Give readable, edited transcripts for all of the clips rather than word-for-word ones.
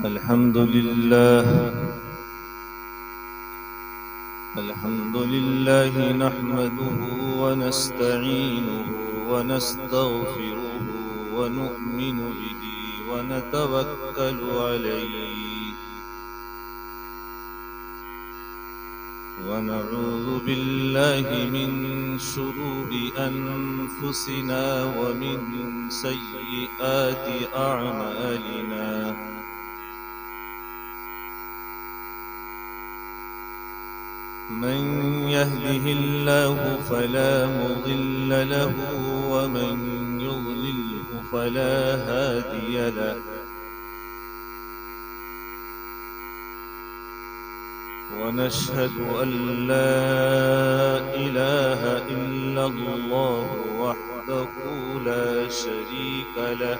الحمد لله نحمده ونستعينه ونستغفره ونؤمن به ونتوكل عليه ونعوذ بالله من شرور أنفسنا ومن سيئات أعمالنا من يهده الله فلا مضل له ومن يضلله فلا هادي له ونشهد أن لا إله إلا الله وحده لا شريك له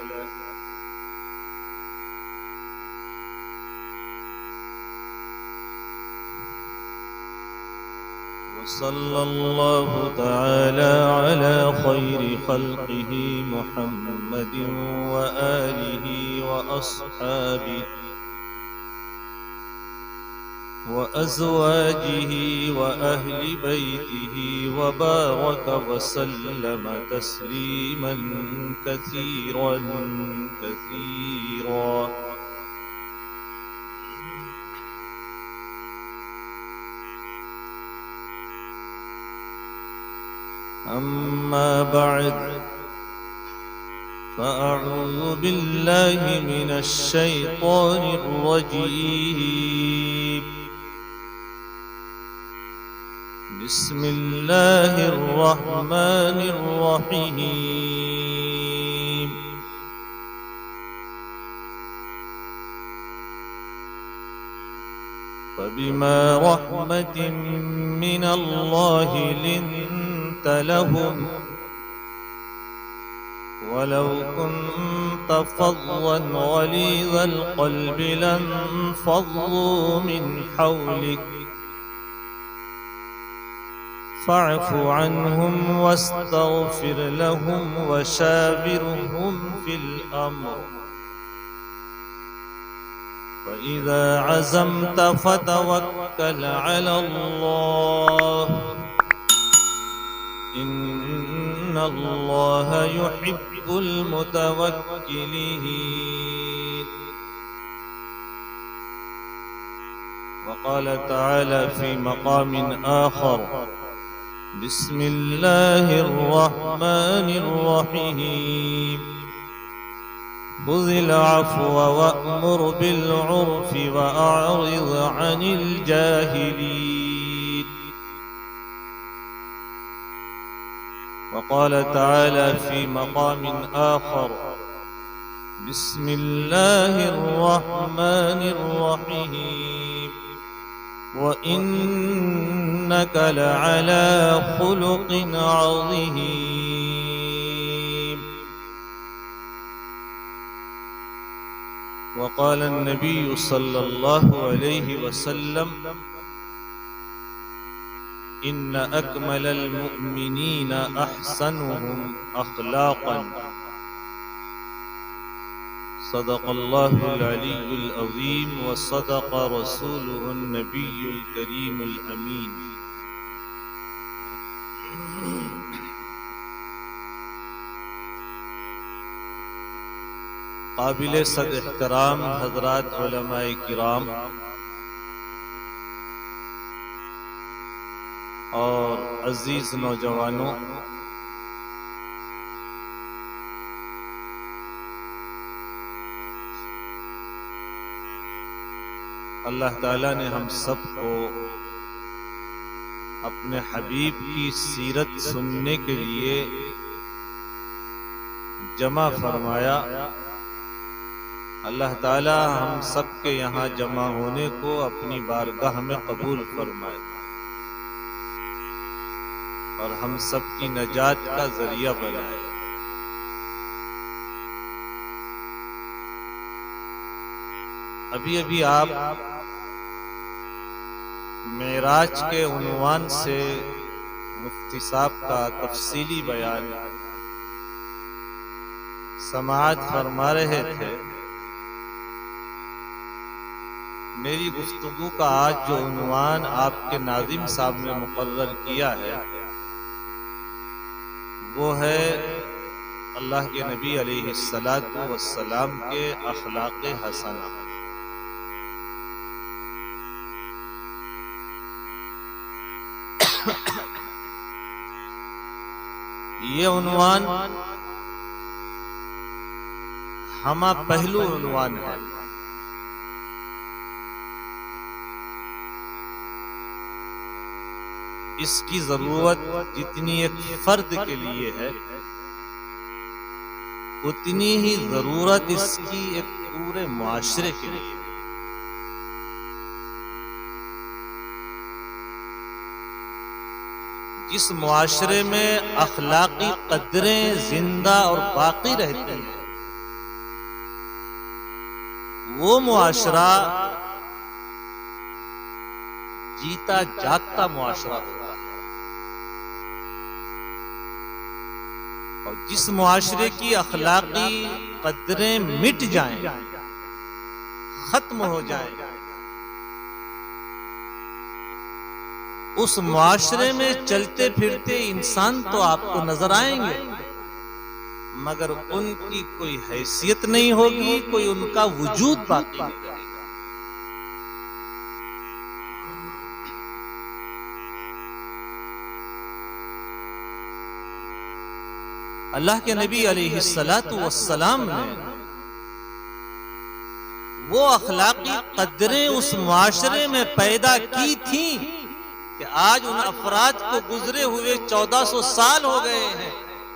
وصلى الله تعالى على خير خلقه محمد وآله وأصحابه وأزواجه وأهل بيته وبارك وسلم تسليما كثيرا كثيرا أما بعد فأعوذ بالله من الشيطان الرجيم بسم الله الرحمن الرحيم فبما رحمة من الله لنت لهم ولو كنت فظا غليظ القلب لانفضوا من حولك فاعف عنهم واستغفر لهم وشاورهم في الأمر فإذا عزمت فتوكل على الله إن الله يحب المتوكلين وقال تعالى في مقام آخر بسم الله الرحمن الرحيم خذ العفو وأمر بالعرف وأعرض عن الجاهلين وقال تعالى في مقام آخر بسم الله الرحمن الرحيم وإنك لعلى خلق عظيم وقال النبي صلى الله عليه وسلم إن أكمل المؤمنين أحسنهم أخلاقا صدق الله العلي العظيم وصدق رسوله النبي الكريم الأمين قابل صد احترام حضرات علماء کرام اور عزیز نوجوانوں، اللہ تعالیٰ نے ہم سب کو اپنے حبیب کی سیرت سننے کے لیے جمع فرمایا۔ اللہ تعالیٰ ہم سب کے یہاں جمع ہونے کو اپنی بارگاہ میں قبول فرمائے اور ہم سب کی نجات کا ذریعہ بنائے۔ ابھی آپ معراج کے عنوان سے مفتی صاحب کا تفصیلی بیان سماعت فرما رہے تھے۔ میری گفتگو کا آج جو عنوان آپ کے ناظم صاحب نے مقرر کیا ہے وہ ہے اللہ کے نبی علیہ الصلاۃ والسلام کے اخلاق حسنہ۔ یہ عنوان ہمہ پہلو عنوان ہے۔ اس کی ضرورت جتنی ایک فرد کے لیے ہے اتنی ہی ضرورت اس کی ایک پورے معاشرے کے لیے ہے۔ جس معاشرے میں اخلاقی قدریں زندہ اور باقی رہتی ہیں وہ معاشرہ جیتا جاگتا معاشرہ ہوتا ہے، اور جس معاشرے کی اخلاقی قدریں مٹ جائیں، ختم ہو جائیں، اس معاشرے میں چلتے پھرتے انسان تو آپ کو نظر آئیں گے مگر ان کی کوئی حیثیت نہیں ہوگی، کوئی ان کا وجود باقی نہیں رہے گا۔ اللہ کے نبی علیہ الصلاۃ والسلام نے وہ اخلاقی قدریں اس معاشرے میں پیدا کی تھیں کہ آج ان افراد کو گزرے ہوئے 1400 سال ہو گئے ہیں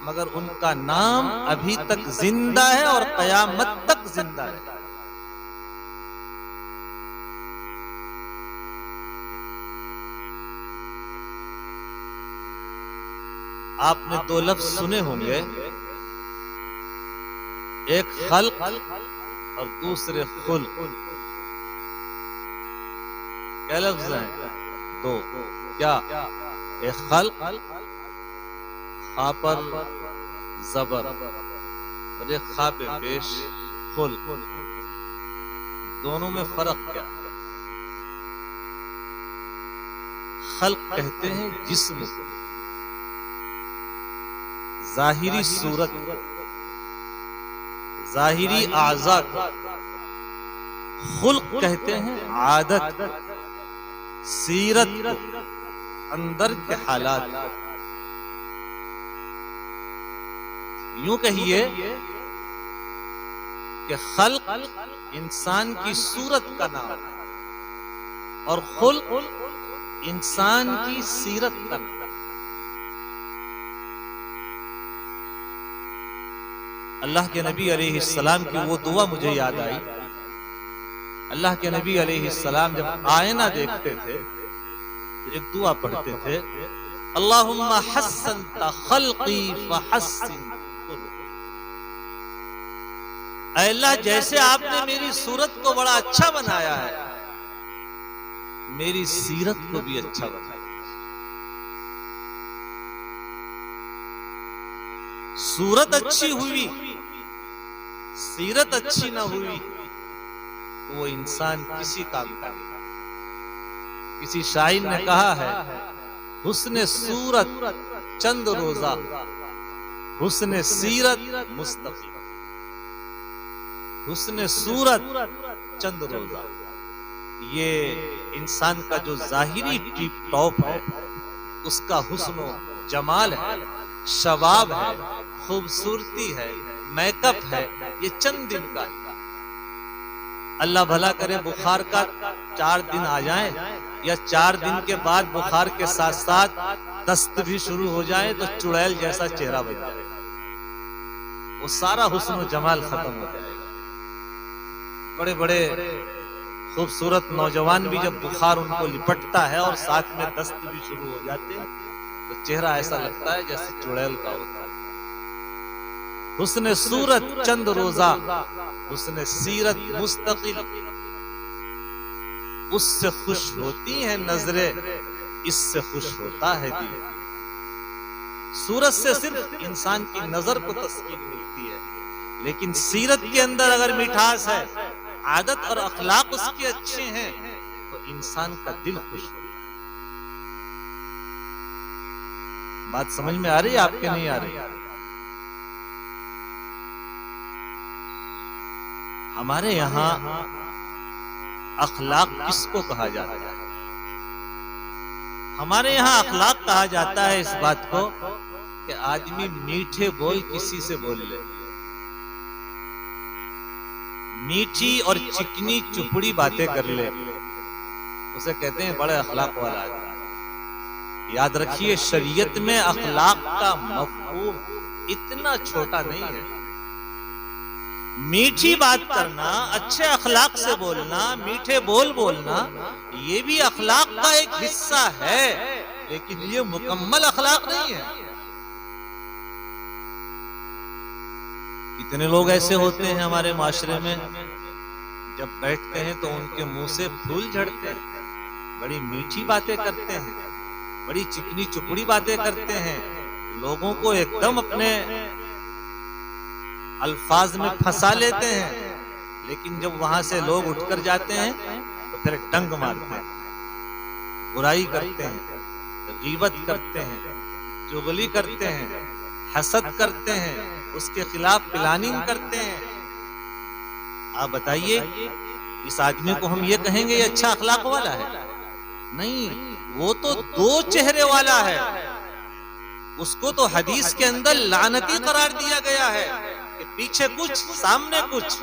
مگر ان کا نام ابھی تک زندہ ہے اور قیامت تک زندہ ہے۔ آپ نے دو لفظ سنے ہوں گے، ایک خلق اور دوسرے خلق۔ کیا لفظ ہیں؟ دو۔ کیا؟ ایک خلق، خا پر زبر، اور ایک خا پہ پیش خلق۔ دونوں میں فرق کیا ہے؟ خلق کہتے ہیں جسم کو، ظاہری صورت، ظاہری اعضاء کو۔ خلق کہتے ہیں عادت، سیرت کو، اندر کے حالات کو۔ یوں کہیے کہ خلق انسان کی صورت کا نام ہے اور خلق انسان کی سیرت کا نام ہے۔ اللہ کے نبی علیہ السلام کی وہ دعا مجھے یاد آئی۔ اللہ کے نبی علیہ السلام جب آئینہ دیکھتے تھے تو ایک دعا پڑھتے تھے، اللہم حسنت خلقی فحسن خلقی۔ اے اللہ جیسے آپ نے میری صورت کو بڑا اچھا بنایا ہے میری سیرت کو بھی اچھا بنایا۔ صورت اچھی ہوئی، سیرت اچھی نہ ہوئی تو وہ انسان کسی کام کا نہیں۔ کسی شاعر نے کہا ہے، حسن صورت چند روزہ، حسن سیرت مستقیم۔ حسن صورت چند روزہ، یہ انسان کا جو ظاہری ٹیپ ٹاپ ہے اس کا حسن و جمال ہے، شباب ہے، خوبصورتی ہے، میک اپ ہے، یہ چند دن کا ہے۔ اللہ بھلا کرے بخار کا 4 دن آ جائیں یا 4 دن کے بعد بخار کے ساتھ ساتھ دست بھی شروع ہو جائے تو چڑیل جیسا چہرہ بن جائے گا، وہ سارا حسن و جمال ختم ہو جائے گا۔ بڑے بڑے خوبصورت نوجوان بھی جب بخار ان کو لپٹتا ہے اور ساتھ میں دست بھی شروع ہو جاتے ہیں تو چہرہ ایسا لگتا ہے جیسے چڑیل کا ہوتا ہے۔ حسن صورت چند روزہ، حسن سیرت مستقل۔ اس سے خوش ہوتی ہیں نظریں، اس سے خوش ہوتا ہے دل۔ صورت سے صرف انسان کی نظر کو تسکین ملتی ہے لیکن سیرت کے اندر اگر مٹھاس ہے، عادت اور اخلاق اس کے اچھے ہیں تو انسان کا دل خوش ہو. بات سمجھ میں آ رہی ہے آپ کے نہیں آ رہی؟ ہمارے یہاں اخلاق کس کو کہا جاتا ہے؟ ہمارے یہاں اخلاق کہا جاتا ہے اس بات کو کہ آدمی میٹھے بول کسی سے بول لے، میٹھی اور چکنی چپڑی باتیں کر لے، اسے کہتے ہیں بڑے اخلاق والا آدمی. یاد رکھیے شریعت میں اخلاق کا مفہوم اتنا چھوٹا نہیں ہے. میٹھی بات کرنا، اچھے اخلاق سے بولنا، میٹھے بول بولنا، یہ بھی اخلاق کا ایک حصہ ہے، لیکن یہ مکمل اخلاق نہیں ہے. کتنے لوگ ایسے ہوتے ہیں ہمارے معاشرے میں، جب بیٹھتے ہیں تو ان کے منہ سے پھول جھڑتے ہیں، بڑی میٹھی باتیں کرتے ہیں، بڑی چکنی چپڑی باتیں کرتے ہیں، لوگوں کو ایک دم اپنے الفاظ میں پھنسا لیتے ہیں، لیکن جب وہاں سے لوگ اٹھ کر جاتے ہیں تو پھر ڈنگ مارتے ہیں، برائی کرتے ہیں، غیبت کرتے ہیں، چغلی کرتے ہیں، حسد کرتے ہیں، اس کے خلاف پلاننگ کرتے ہیں. آپ بتائیے اس آدمی کو ہم یہ کہیں گے یہ اچھا اخلاق والا ہے؟ نہیں، وہ تو دو چہرے والا ہے. اس کو تو حدیث کے اندر لعنتی قرار دیا گیا ہے کہ پیچھے کچھ سامنے کچھ.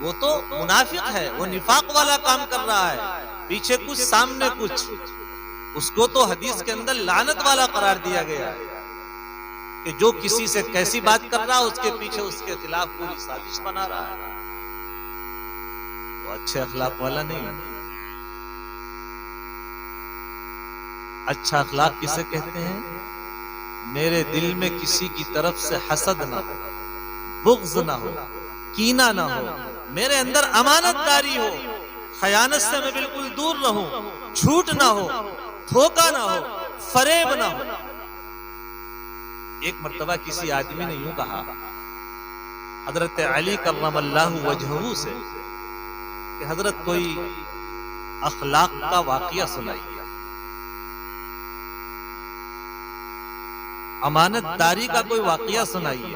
وہ تو منافق ہے، وہ نفاق والا کام کر رہا ہے، پیچھے کچھ سامنے کچھ. اس کو تو حدیث کے اندر لعنت والا قرار دیا گیا ہے کہ جو کسی سے کیسی بات کر رہا ہے اس کے پیچھے اس کے خلاف پوری سازش بنا رہا ہے. وہ اچھے اخلاق والا نہیں ہے. اچھا اخلاق کسے کہتے ہیں؟ میرے دل میں کسی کی طرف سے حسد نہ ہو، بغض نہ ہو، کینہ نہ ہو، میرے اندر امانت داری ہو، خیانت سے میں بالکل دور رہوں، جھوٹ نہ ہو، دھوکہ نہ ہو، فریب نہ ہو. ایک مرتبہ کسی آدمی نے یوں کہا حضرت علی کرم اللہ وجہہ سے کہ حضرت کوئی اخلاق کا واقعہ سنائیے، امانت داری کا کوئی واقعہ سنائیے.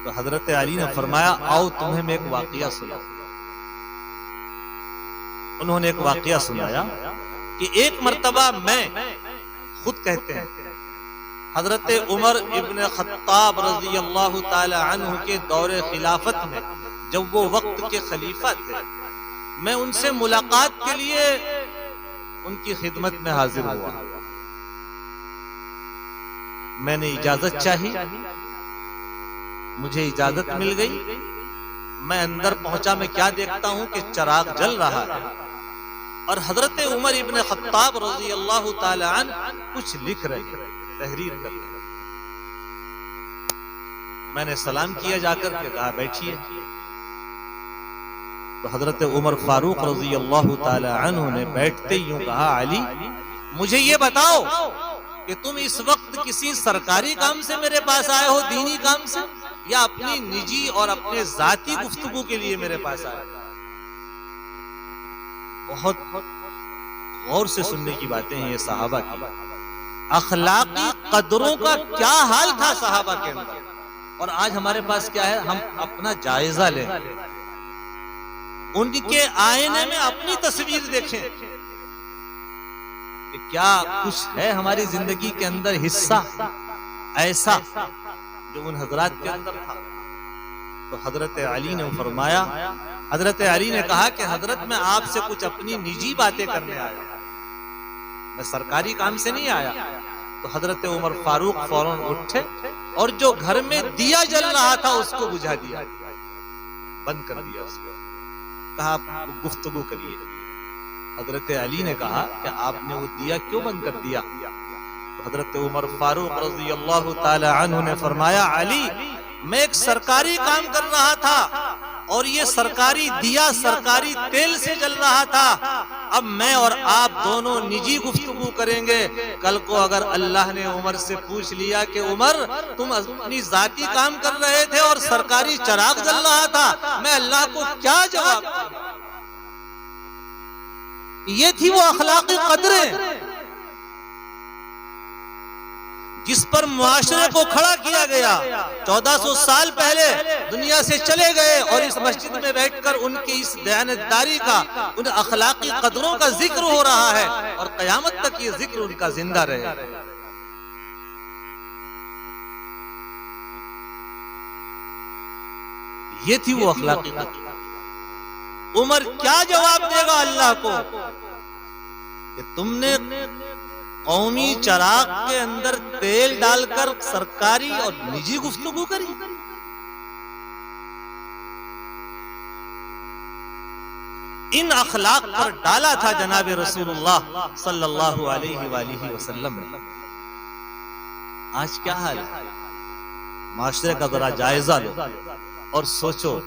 تو حضرت علی نے فرمایا آؤ تمہیں میں ایک واقعہ سناؤں. انہوں نے ایک واقعہ سنایا کہ ایک مرتبہ میں، خود کہتے ہیں حضرت عمر ابن خطاب رضی اللہ تعالی عنہ کے دور خلافت میں جب وہ وقت کے خلیفہ تھے، میں ان سے ملاقات کے لیے ان کی خدمت میں حاضر ہوا. میں نے اجازت چاہی، مجھے اجازت مل گئی. میں اندر پہنچا، میں کیا دیکھتا ہوں کہ چراغ جل رہا ہے اور حضرت عمر ابن خطاب رضی اللہ تعالی عنہ کچھ لکھ رہے ہیں، تحریر کر رہے ہیں. میں نے سلام کیا جا کر کے، کہا بیٹھیے. تو حضرت عمر فاروق رضی اللہ تعالی عنہ نے بیٹھتے ہی کہا علی مجھے یہ بتاؤ کہ تم اس وقت کسی سرکاری کام سے میرے پاس آئے ہو، دینی کام سے، یا اپنی نجی اور اپنے ذاتی گفتگو کے لیے میرے پاس آئے؟ بہت غور سے سننے کی باتیں ہیں یہ صحابہ کی. اخلاقی قدروں کا کیا حال تھا صحابہ کے اندر، اور آج ہمارے پاس کیا ہے؟ ہم اپنا جائزہ لیں، ان کے آئینے میں اپنی تصویر دیکھیں کہ کیا کچھ ہے ہماری زندگی کے اندر حصہ ایسا جو ان حضرات کے اندر تھا. تو حضرت علی نے فرمایا، حضرت علی نے کہا کہ حضرت میں آپ سے کچھ اپنی نجی باتیں کرنے آیا، میں سرکاری کام سے نہیں آیا. تو حضرت عمر فاروق فوراً اٹھے اور جو گھر میں دیا جل رہا تھا اس کو بجھا دیا، بند کر دیا اس کو. کہا آپ گفتگو کریے. حضرت علی نے کہا کہ آپ نے وہ دیا کیوں بند کر دیا؟ تو حضرت عمر فاروق رضی اللہ تعالی عنہ نے فرمایا علی میں ایک سرکاری کام کر رہا تھا اور یہ سرکاری دیا سرکاری تیل سے جل رہا تھا. اب میں اور آپ دونوں نجی گفتگو کریں گے. کل کو اگر اللہ نے عمر سے پوچھ لیا کہ عمر تم اپنی ذاتی کام کر رہے تھے اور سرکاری چراغ جل رہا تھا, میں اللہ کو کیا جواب دوں؟ یہ تھی وہ اخلاقی قدریں جس پر معاشرے کو کھڑا کیا گیا. 1400 سال پہلے دنیا سے چلے گئے اور اس مسجد میں بیٹھ کر ان کی اس دیانتداری کا, ان اخلاقی قدروں کا ذکر ہو رہا ہے اور قیامت تک یہ ذکر ان کا زندہ رہے. یہ تھی وہ اخلاقی قدر. عمر کیا جواب دے گا اللہ کو کہ تم نے قومی چراغ کے اندر تیل ڈال کر سرکاری اور نجی گفتگو کری. ان اخلاق پر ڈالا تھا جناب رسول اللہ صلی اللہ علیہ وآلہ وسلم نے. آج کیا حال ہے؟ معاشرے کا ذرا جائزہ لو اور سوچو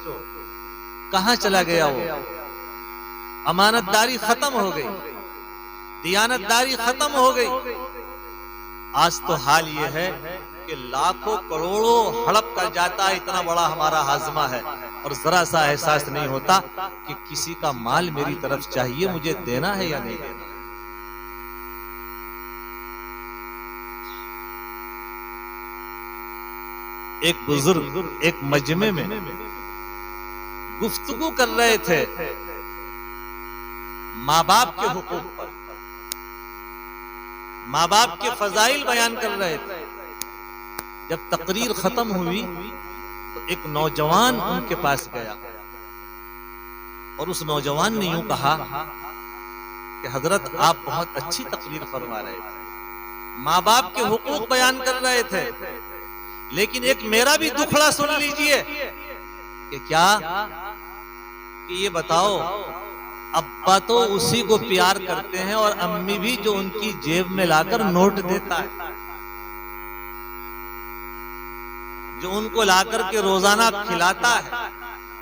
کہاں چلا گیا وہ. امانت داری ختم ہو گئی, دیانتداری ختم ہو گئی. آج تو حال یہ ہے کہ لاکھوں کروڑوں ہڑپ کر جاتا ہے, اتنا بڑا ہمارا ہاضمہ ہے, اور ذرا سا احساس نہیں ہوتا کہ کسی کا مال میری طرف چاہیے, مجھے دینا ہے یا نہیں دینا. ایک بزرگ ایک مجمع میں گفتگو کر رہے تھے ماں باپ کے حقوق پر, ماں باپ کے فضائل بیان کر رہے تھے. جب تقریر ختم ہوئی تو ایک نوجوان ان کے پاس گیا اور اس نوجوان نے یوں کہا کہ حضرت آپ بہت اچھی تقریر فرما رہے تھے, ماں باپ کے حقوق بیان کر رہے تھے, لیکن ایک میرا بھی دکھڑا سن لیجئے. کہ کیا؟ کہ یہ بتاؤ, ابا تو اسی کو پیار کرتے ہیں اور امی بھی جو ان کی جیب میں لا کر نوٹ دیتا ہے, جو ان کو لا کر کے روزانہ کھلاتا ہے,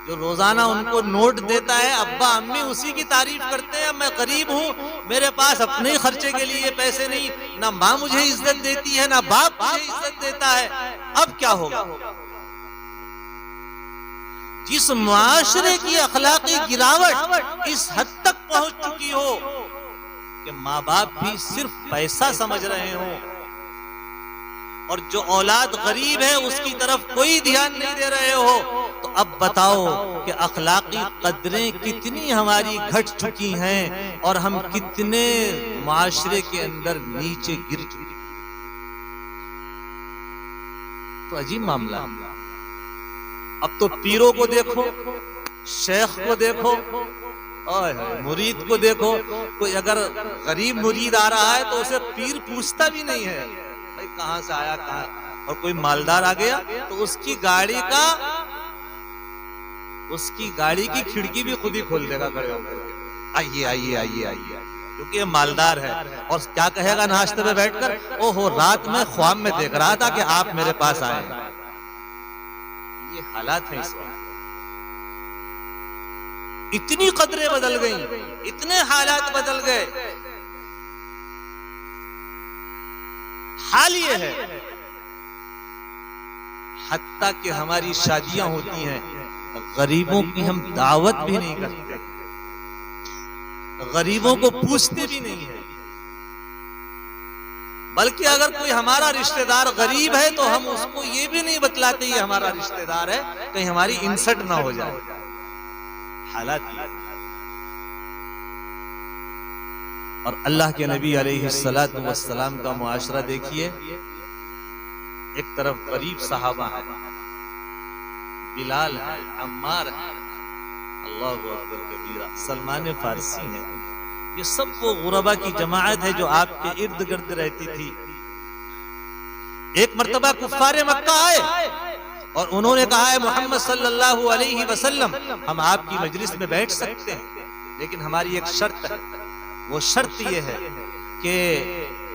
جو روزانہ ان کو نوٹ دیتا ہے, ابا امی اسی کی تعریف کرتے ہیں. میں غریب ہوں, میرے پاس اپنے خرچے کے لیے پیسے نہیں, نہ ماں مجھے عزت دیتی ہے نہ باپ مجھے عزت دیتا ہے. اب کیا ہوگا؟ جس معاشرے کی اخلاقی گراوٹ اس حد تک پہنچ چکی ہو کہ ماں باپ بھی صرف پیسہ سمجھ رہے ہوں, اور جو اولاد غریب ہے اس کی طرف کوئی دھیان نہیں دے رہے ہو, تو اب بتاؤ کہ اخلاقی قدریں کتنی ہماری گھٹ چکی ہیں اور ہم کتنے معاشرے کے اندر نیچے گر چکے. تو عجیب معاملہ. اب تو پیروں کو دیکھو, شیخ کو دیکھو, مرید کو دیکھو. کوئی اگر غریب مرید آ رہا ہے تو اسے پیر پوچھتا بھی نہیں ہے بھائی کہاں سے آیا کہاں, اور کوئی مالدار آ گیا تو اس کی گاڑی کی کھڑکی بھی خود ہی کھول دے گا کھڑے ہو کر کے, آئیے آئیے آئیے آئیے, کیونکہ یہ مالدار ہے. اور کیا کہے گا ناشتے میں بیٹھ کر, اوہو رات میں خواب میں دیکھ رہا تھا کہ آپ میرے پاس آئے. یہ حالات ہیں اس وقت. اتنی قدریں بدل گئیں, اتنے حالات بدل گئے. حال یہ ہے حتیٰ کہ ہماری شادیاں ہوتی ہیں, غریبوں کی ہم دعوت بھی نہیں کرتے, غریبوں کو پوچھتے بھی نہیں ہیں, بلکہ اگر کوئی ہمارا رشتہ دار غریب ہے تو ہم اس کو یہ بھی نہیں بتلاتے یہ ہمارا رشتہ دار ہے, کہیں ہماری انسٹ نہ ہو جائے. حالات. اور اللہ کے نبی علیہ السلام کا معاشرہ دیکھیے. ایک طرف غریب صحابہ ہیں, بلال ہے, عمار ہے, اللہ اکبر کبیرہ, سلمان فارسی ہیں. یہ سب وہ غربا کی جماعت ہے جو آپ کے ارد گرد رہتی تھی. ایک مرتبہ کفار مکہ آئے اور انہوں نے کہا ہے محمد صلی اللہ علیہ وسلم ہم آپ کی مجلس میں بیٹھ سکتے ہیں, لیکن ہماری ایک شرط ہے. وہ شرط یہ ہے کہ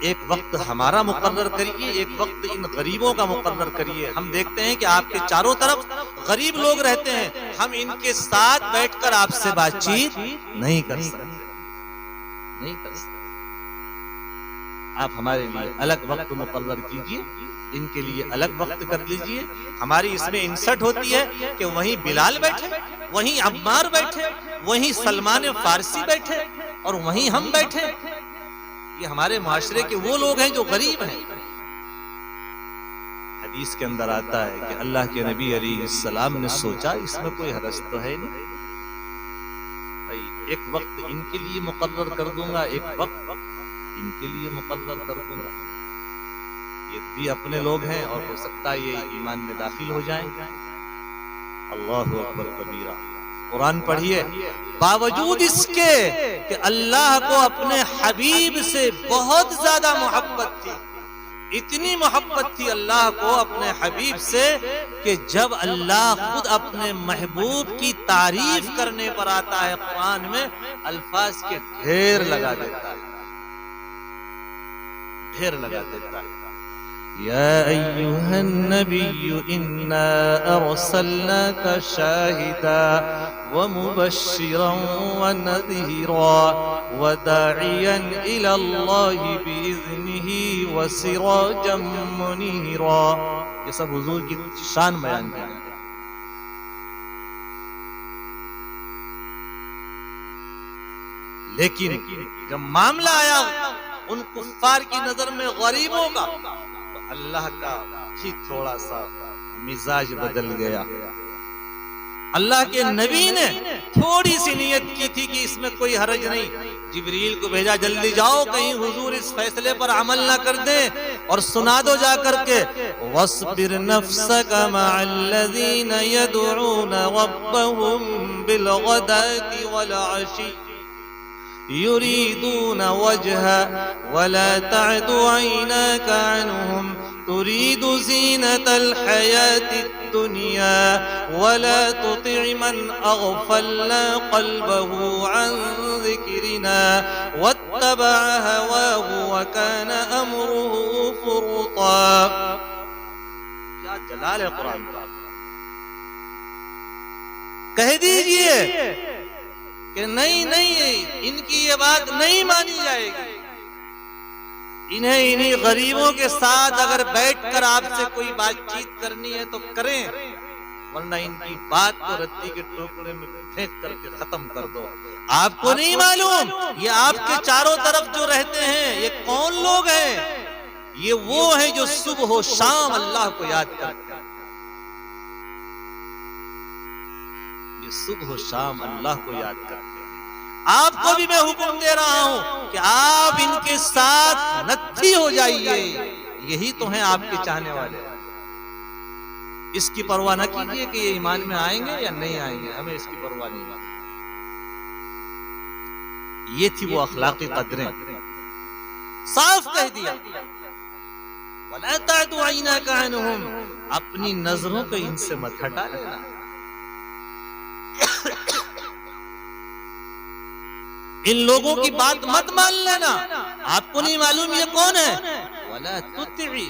ایک وقت ہمارا مقرر کریے، ایک وقت ان غریبوں کا مقرر کریے. ہم دیکھتے ہیں کہ آپ کے چاروں طرف غریب لوگ رہتے ہیں، ہم ان کے ساتھ بیٹھ کر آپ سے بات چیت نہیں کر سکتے. آپ ہمارے لیے الگ وقت مقرر کیجئے، ان کے لیے الگ وقت کر لیجئے. ہماری اس میں انسٹ ہوتی ہے کہ وہیں بلال بیٹھے، وہیں عمار بیٹھے، وہیں سلمان فارسی بیٹھے اور وہیں ہم بیٹھے. یہ ہمارے معاشرے کے وہ لوگ ہیں جو غریب ہیں. حدیث کے اندر آتا ہے کہ اللہ کے نبی علیہ السلام نے سوچا اس میں کوئی حرج تو ہے نہیں، ایک وقت ان کے لیے مقرر کر دوں گا، ایک وقت ان کے لیے مقرر کر دوں گا. یہ بھی اپنے لوگ ہیں اور ہو سکتا ہے یہ ایمان میں داخل ہو جائیں. اللہ اکبر کبیرہ. قرآن پڑھیے. باوجود اس کے کہ اللہ کو اپنے حبیب سے بہت زیادہ محبت تھی، اتنی محبت تھی اللہ کو اپنے حبیب سے کہ جب اللہ خود اپنے محبوب کی تعریف کرنے پر آتا ہے قرآن میں الفاظ کے ڈھیر لگا دیتا ہے، ڈھیر لگا دیتا ہے. یا ایھا النبی انا ارسلناک شاہدا ومبشرا ونذیرا وداعیا الی اللہ باذنہ وسراجا منیرا. یہ سب حضور کی شان بیان کی. لیکن جب معاملہ آیا ان کفار کی نظر میں غریبوں کا تو اللہ کا ہی تھوڑا سا مزاج بدل گیا. اللہ کے نبی نے تھوڑی سی نیت کی تھی کہ اس میں کوئی حرج نہیں. جبریل کو بھیجا جلدی جاؤ کہیں حضور اس فیصلے پر عمل نہ کر دیں اور سنا دو جا کر کے وَاصْبِرْ نَفْسَكَ مَعَ الَّذِينَ يَدْعُونَ رَبَّهُمْ بِالْغَدَاةِ وَالْعَشِيِّ يريدون وجهه ولا تعد عيناك عنهم تريد زينة الحياة الدنيا ولا تطع من أغفلنا قلبه عن ذكرنا واتبع هواه وكان أمره فرطا. کیا جلال ہے قرآن کا. کہہ دیجئے کہ نہیں ان کی یہ بات نہیں مانی جائے گی. انہیں غریبوں کے ساتھ اگر بیٹھ کر آپ سے کوئی بات چیت کرنی ہے تو کریں، ورنہ ان کی بات کو رتی کے ٹوکرے میں پھینک کر کے ختم کر دو. آپ کو نہیں معلوم یہ آپ کے چاروں طرف جو رہتے ہیں یہ کون لوگ ہیں؟ یہ وہ ہیں جو صبح و شام اللہ کو یاد کرتے ہیں. یہ صبح و شام اللہ کو یاد کرتے ہیں. آپ کو بھی میں حکم دے رہا ہوں کہ آپ ان کے ساتھ نتھی ہو جائیے. یہی تو ہیں آپ کے چاہنے والے. اس کی پرواہ نہ کیجیے کہ یہ ایمان میں آئیں گے یا نہیں آئیں گے، ہمیں اس کی پرواہ نہیں ہے. یہ تھی وہ اخلاقی قدریں. صاف کہہ دیا وَلَا تَعْدُ عَيْنَاكَ عَنْهُمْ. اپنی نظروں کو ان سے مت ہٹا لینا. ان لوگوں کی بات مت مان لینا. آپ کو نہیں معلوم یہ کون ہے. وَلَا تُطِعِ.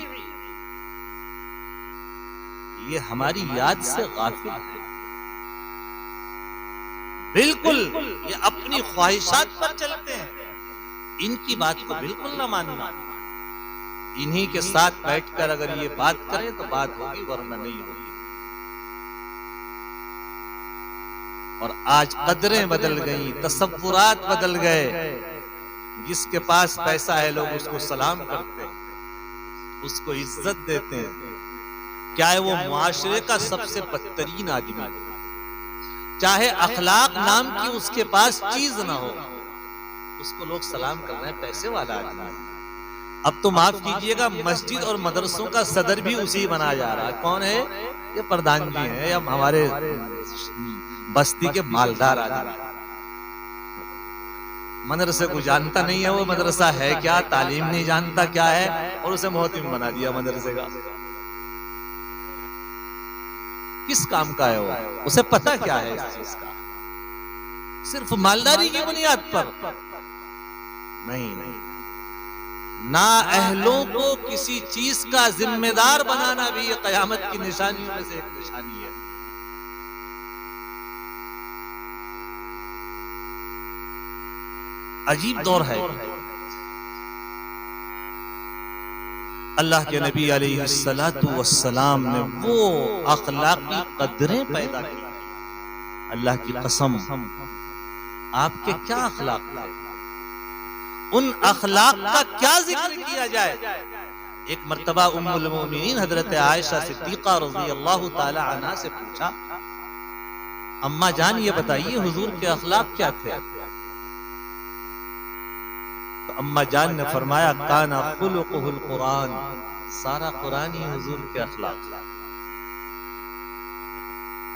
یہ ہماری یاد سے غافل ہے. بالکل یہ اپنی خواہشات پر چلتے ہیں. ان کی بات کو بالکل نہ ماننا. انہی کے ساتھ بیٹھ کر اگر یہ بات کریں تو بات ہوگی ورنہ نہیں ہوگی. اور آج قدریں بدل گئیں، تصورات بدل گئے. جس کے پاس پیسہ ہے لوگ اس کو سلام کرتے ہیں، اس کو عزت دیتے ہیں. کیا ہے وہ معاشرے کا سب سے بدترین آدمی ہے، چاہے اخلاق نام کی اس کے پاس چیز نہ ہو، اس کو لوگ سلام کر رہے ہیں، پیسے والا آدمی ہے. اب تو معاف کیجئے گا مسجد اور مدرسوں کا صدر بھی اسی بنا جا رہا ہے. کون ہے یہ؟ پردھان جی ہیں یا ہمارے بستی کے مالدار آدمی. مدرسے کو جانتا نہیں ہے، وہ مدرسہ ہے کیا، تعلیم نہیں جانتا کیا ہے، اور اسے محتم بنا دیا مدرسے کا. کس کام کا ہے وہ؟ اسے پتا کیا ہے اس چیز کا؟ صرف مالداری کی بنیاد پر نہیں. نااہلوں کو کسی چیز کا ذمہ دار بنانا بھی یہ قیامت کی نشانیوں میں سے ایک نشانی ہے۔ عجیب دور ہے۔ اللہ کے نبی علیہ السلام نے وہ اخلاقی قدریں پیدا کی۔ اللہ کی قسم، آپ کے کیا اخلاق تھے؟ ان اخلاق کا کیا ذکر کیا جائے؟ ایک مرتبہ ام المؤمنین حضرت عائشہ صدیقہ رضی اللہ تعالی عنہا سے پوچھا، اماں جان یہ بتائیے حضور کے اخلاق کیا تھے؟ تو اماں جان نے فرمایا کانا خلقہ القرآن، سارا قرآن ہی حضور کے اخلاق تھا۔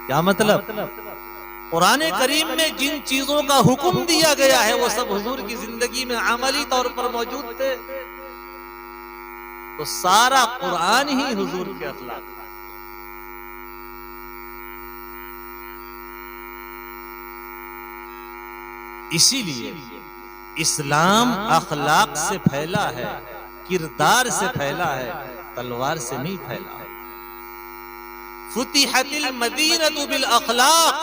کیا مطلب؟ قرآن کریم میں جن چیزوں کا حکم دیا گیا ہے وہ سب حضور کی زندگی میں عملی طور پر موجود تھے، تو سارا قرآن ہی حضور کے اخلاق تھا۔ اسی لیے اسلام اخلاق سے پھیلا ہے، کردار سے پھیلا ہے، تلوار سے نہیں پھیلا ہے۔ فتحت المدینہ بالاخلاق،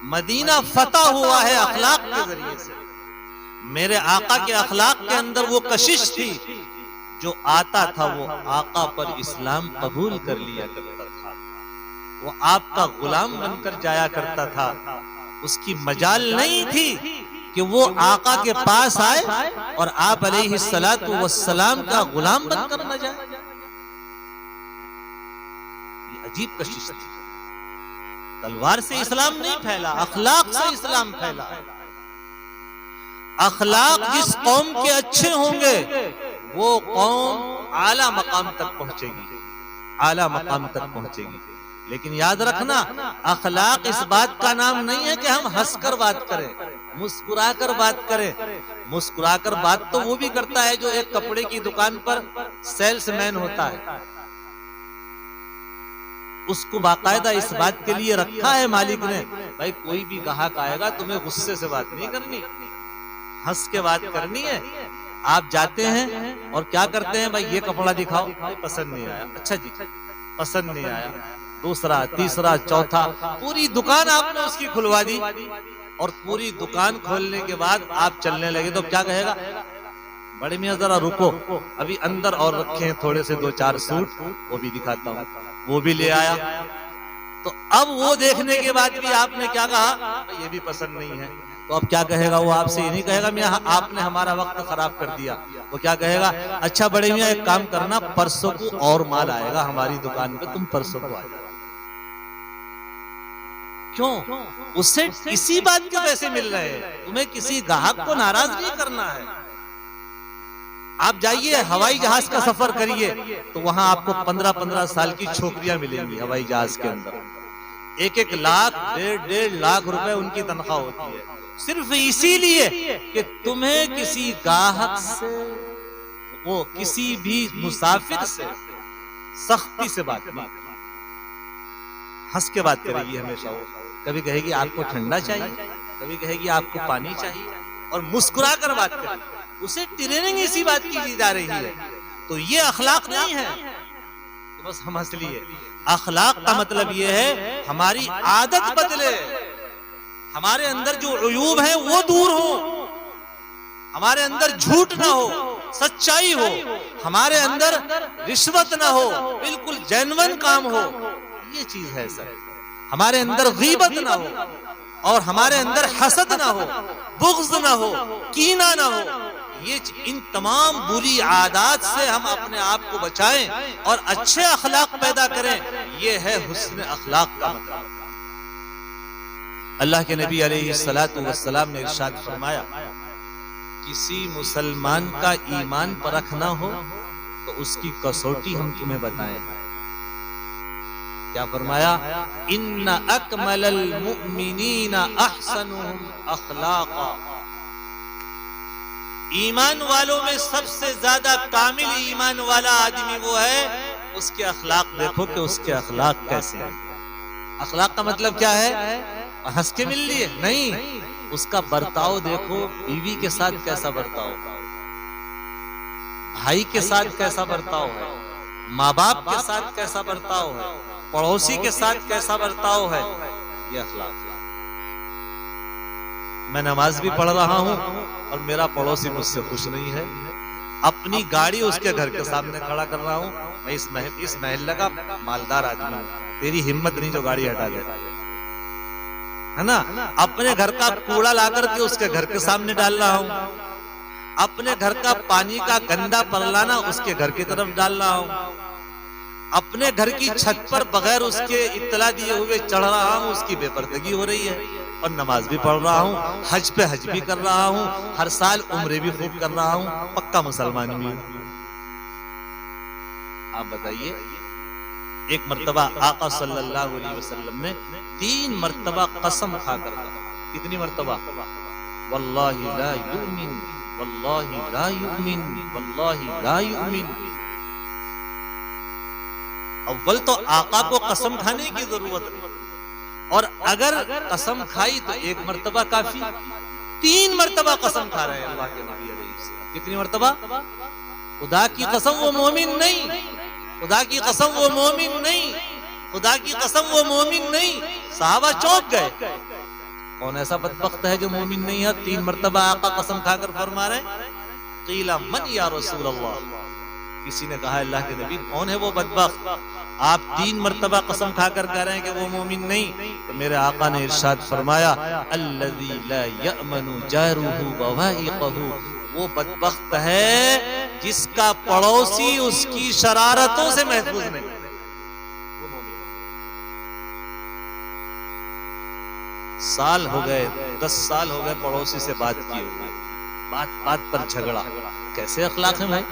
مدینہ فتح ہوا ہے اخلاق کے ذریعے سے۔ میرے آقا کے اخلاق کے اندر وہ کشش تھی، جو آتا تھا وہ آقا پر اسلام قبول کر لیا کرتا تھا، وہ آپ کا غلام بن کر جایا کرتا تھا۔ اس کی مجال نہیں تھی کہ وہ آقا کے پاس آئے اور آپ علیہ السلام کا غلام بن کر نہ جائے۔ یہ عجیب کشش تھی۔ تلوار سے اسلام نہیں پھیلا، اخلاق سے اسلام پھیلا۔ اخلاق جس قوم کے اچھے ہوں گے وہ قوم اعلیٰ مقام تک پہنچے گی، اعلیٰ مقام تک پہنچے گی۔ لیکن یاد رکھنا، اخلاق اس بات کا نام نہیں ہے کہ ہم ہنس کر بات کریں، مسکرا کر بات کریں۔ مسکرا کر بات تو وہ بھی کرتا ہے جو ایک کپڑے کی دکان پر سیلس مین ہوتا ہے، اس کو باقاعدہ اس بات کے لیے رکھا ہے مالک نے، بھائی کوئی بھی گاہک آئے گا تمہیں غصے سے بات نہیں کرنی، ہنس کے بات کرنی ہے۔ آپ جاتے ہیں اور کیا کرتے ہیں، بھائی یہ کپڑا دکھاؤ، پسند نہیں آیا، اچھا جی پسند نہیں آیا، دوسرا تیسرا چوتھا، پوری دکان آپ نے اس کی کھلوا دی، اور پوری دکان کھولنے کے بعد آپ چلنے لگے تو کیا کہے گا، بڑے میاں ذرا رکو، ابھی اندر اور رکھے ہیں تھوڑے سے 2-4 سوٹ، وہ بھی دکھاتا ہوں۔ وہ بھی لے آیا، تو اب وہ دیکھنے کے بعد بھی آپ نے کیا کہا، یہ بھی پسند نہیں ہے، تو اب کیا کہے گا وہ آپ سے؟ یہ نہیں کہے گا میاں آپ نے ہمارا وقت خراب کر دیا، وہ کیا کہے گا، اچھا بڑے میاں ایک کام کرنا، پرسوں کو اور مال آئے گا ہماری دکان پہ، تم پرسوں کو آ جاؤ۔ کیوں؟ اس سے اسی بات کے پیسے مل رہے ہیں، تمہیں کسی گاہک کو ناراض نہیں کرنا ہے۔ آپ جائیے ہوائی جہاز کا سفر کریے تو وہاں آپ کو 15 سال کی چھوکریاں ملیں گی ہوائی جہاز کے اندر، 1 لاکھ 1.5 لاکھ روپے ان کی تنخواہ ہوتی ہے، صرف اسی لیے کہ تمہیں کسی گاہک سے، وہ کسی بھی مسافر سے سختی سے بات نہیں کریں، ہنس کے بات کرے گی ہمیشہ۔ وہ کبھی کہے گی آپ کو ٹھنڈا چاہیے، کبھی کہے گی آپ کو پانی چاہیے، اور مسکرا کر بات کرے گی۔ اسے ٹریننگ اسی بات کی دی جا رہی ہے۔ تو یہ اخلاق نہیں ہے کہ بس ہم ہنس لیے۔ اخلاق کا مطلب یہ ہے ہماری عادت بدلے، ہمارے اندر جو عیوب ہیں وہ دور ہوں، ہمارے اندر جھوٹ نہ ہو، سچائی ہو، ہمارے اندر رشوت نہ ہو، بالکل جینون کام ہو، یہ چیز ہے سر۔ ہمارے اندر غیبت نہ ہو، اور ہمارے اندر حسد نہ ہو، بغض نہ ہو، کینہ نہ ہو۔ ان تمام بری عادات سے ہم اپنے آپ کو بچائیں اور اچھے اخلاق پیدا کریں، یہ ہے حسن اخلاق کا مطلب۔ اللہ کے نبی علیہ السلام نے ارشاد فرمایا، کسی مسلمان کا ایمان پرکھ نہ ہو تو اس کی کسوٹی ہم تمہیں بتائیں۔ کیا فرمایا؟ ان اکمل المؤمنین احسنهم اخلاقا، ایمان والوں میں سب سے زیادہ کامل ایمان والا آدمی وہ ہے، اس کے اخلاق دیکھو کہ اس کے اخلاق کیسے ہیں۔ اخلاق کا مطلب کیا ہے؟ ہنس کے مل لیے نہیں، اس کا برتاؤ دیکھو، بیوی کے ساتھ کیسا برتاؤ، بھائی کے ساتھ کیسا برتاؤ ہے، ماں باپ کے ساتھ کیسا برتاؤ ہے، پڑوسی کے ساتھ کیسا برتاؤ ہے، یہ اخلاق ہے۔ میں نماز بھی پڑھ رہا ہوں اور میرا پڑوسی مجھ سے خوش نہیں ہے، اپنی گاڑی اس کے گھر کے سامنے کھڑا کر رہا ہوں، میں اس محلے کا مالدار آدمی ہوں، تیری ہمت نہیں جو گاڑی ہٹا دے، ہے نا؟ اپنے گھر کا کوڑا لا کر کے اس کے گھر کے سامنے ڈال رہا ہوں، اپنے گھر کا پانی کا گندا پرلانا اس کے گھر کی طرف ڈال رہا ہوں، اپنے گھر کی چھت پر بغیر اس کے اطلاع دیے ہوئے چڑھ رہا ہوں، اس کی بے پردگی ہو رہی ہے، اور نماز بھی پڑھ رہا ہوں، حج پہ حج بھی کر رہا ہوں، ہر سال عمرے بھی خوب کر رہا ہوں، پکا مسلمان بھی ہوں۔ آپ بتائیے، ایک مرتبہ آقا صلی اللہ علیہ وسلم نے 3 مرتبہ قسم کھا کر کہا، کتنی مرتبہ؟ واللہ لا یؤمن، واللہ لا یؤمن، واللہ لا یؤمن۔ اول تو آقا کو قسم کھانے کی ضرورت نہیں، اور اگر قسم کھائی تو 1 مرتبہ کافی، 3 مرتبہ قسم کھا رہے ہیں اللہ کے نبی علیہ السلام۔ کتنی مرتبہ؟ خدا کی قسم وہ مومن نہیں، خدا کی قسم وہ مومن نہیں، خدا کی قسم وہ مومن نہیں۔ صحابہ چونک گئے، کون ایسا بدبخت ہے جو مومن نہیں ہے؟ 3 مرتبہ آقا قسم کھا کر فرما رہے ہیں۔ قیل من یا رسول اللہ، کسی نے کہا اللہ کے نبی کون ہے وہ بدبخت، آپ 3 مرتبہ قسم کھا کر کہہ رہے ہیں کہ وہ مومن نہیں؟ تو میرے آقا نے ارشاد فرمایا الذی لا یأمن جارہ بوائقہ، وہ بدبخت ہے جس کا پڑوسی اس کی شرارتوں سے محفوظ نہیں۔ سال ہو گئے، 10 سال ہو گئے پڑوسی سے بات کیے ہوئے، بات پر جھگڑا، کیسے اخلاق ہیں بھائی؟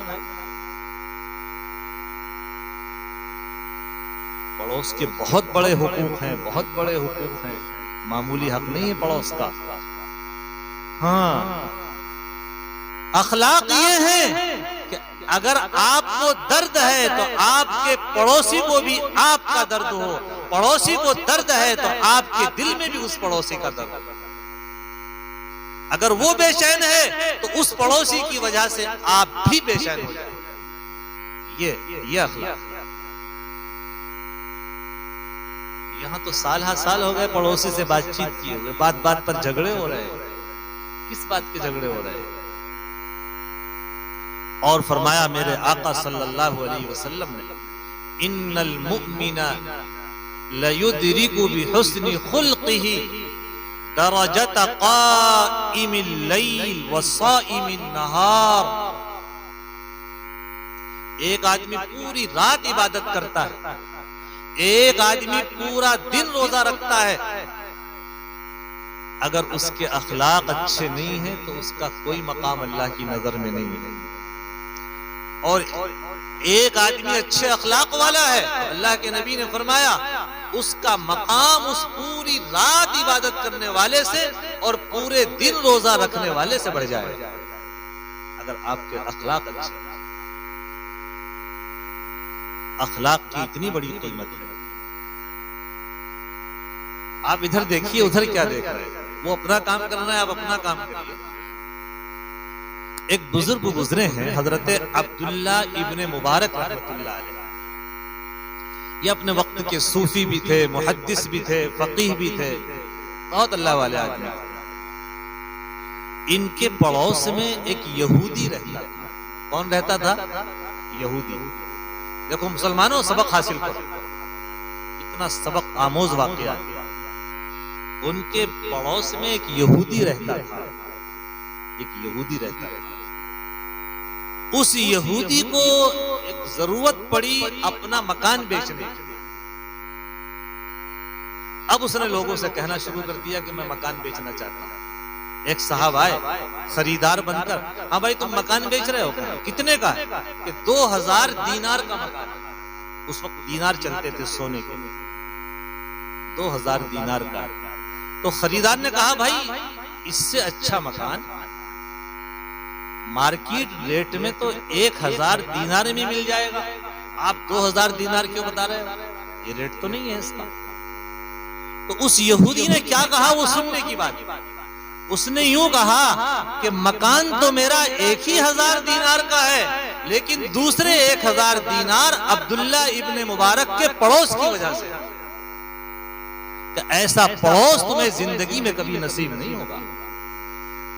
پڑوس کے بہت بڑے حقوق ہیں، بہت بڑے حقوق ہیں، معمولی حق نہیں ہے پڑوس کا۔ ہاں، اخلاق یہ ہے کہ اگر آپ کو درد ہے تو آپ کے پڑوسی کو بھی آپ کا درد ہو، پڑوسی کو درد ہے تو آپ کے دل میں بھی اس پڑوسی کا درد ہو۔ اگر وہ بے چین ہے تو اس پڑوسی کی وجہ سے آپ بھی بے چین ہو جائیں۔ یہ اخلاق۔ یہاں تو سال ہا سال ہو گئے پڑوسی سے بات چیت کیے ہوئے، بات پر جھگڑے ہو رہے ہیں۔ کس بات کے جھگڑے ہو رہے ہیں؟ اور فرمایا میرے آقا صلی اللہ علیہ وسلم نے ان المؤمن لیدرک بحسن خلقہ درجۃ قائم اللیل وصائم النہار۔ ایک آدمی پوری رات عبادت کرتا ہے، ایک آدمی پورا دن روزہ رکھتا ہے، اگر اس کے اخلاق اچھے نہیں ہیں تو اس کا کوئی مقام اللہ کی نظر میں نہیں ہے۔ اور ایک آدمی اچھے اخلاق والا ہے تو اللہ کے نبی نے فرمایا اس کا مقام اس پوری رات عبادت کرنے والے سے اور پورے دن روزہ رکھنے والے سے بڑھ جائے گا، اگر آپ کے اخلاق اچھے ہیں۔ اخلاق کی اتنی بڑی قیمت ہے۔ آپ ادھر دیکھیے، ادھر کیا دیکھ رہے ہیں؟ وہ اپنا کام کرنا ہے، آپ اپنا کام کریے۔ ایک بزرگ گزرے ہیں حضرت عبداللہ ابن مبارک رحمۃ اللہ علیہ، یہ اپنے وقت کے صوفی بھی تھے، محدث بھی تھے، فقیہ بھی تھے، بہت اللہ والے آدمی۔ ان کے پڑوس میں ایک یہودی رہتا تھا۔ کون رہتا تھا؟ یہودی۔ دیکھو مسلمانوں، سبق حاصل کرو، اتنا سبق آموز واقعہ۔ ان کے پڑوس میں ایک یہودی رہتا تھا، ایک یہودی رہتا تھا۔ اس یہودی کو ایک ضرورت پڑی اپنا مکان بیچنے کی۔ اب اس نے لوگوں سے کہنا شروع کر دیا کہ میں مکان بیچنا چاہتا ہوں۔ ایک صاحب آئے خریدار بن کر، ہاں بھائی تم مکان بیچ رہے ہو؟ کتنے کا ہے؟ کہ 2000 دینار کا مکان ہے۔ اس وقت دینار چلتے تھے سونے کے، 2000 دینار کا۔ تو خریدار نے کہا بھائی اس سے اچھا مکان مارکیٹ ریٹ میں تو 1000 دینار میں مل جائے گا، آپ 2000 دینار کیوں بتا رہے ہو؟ یہ ریٹ تو نہیں ہے اس کا۔ تو اس یہودی نے کیا کہا وہ سننے کی بات، اس نے یوں کہا کہ مکان تو میرا 1000 دینار کا ہے، لیکن دوسرے 1000 دینار عبداللہ ابن مبارک کے پڑوس کی وجہ سے، کہ ایسا پڑوس تمہیں زندگی میں کبھی نصیب نہیں ہوگا۔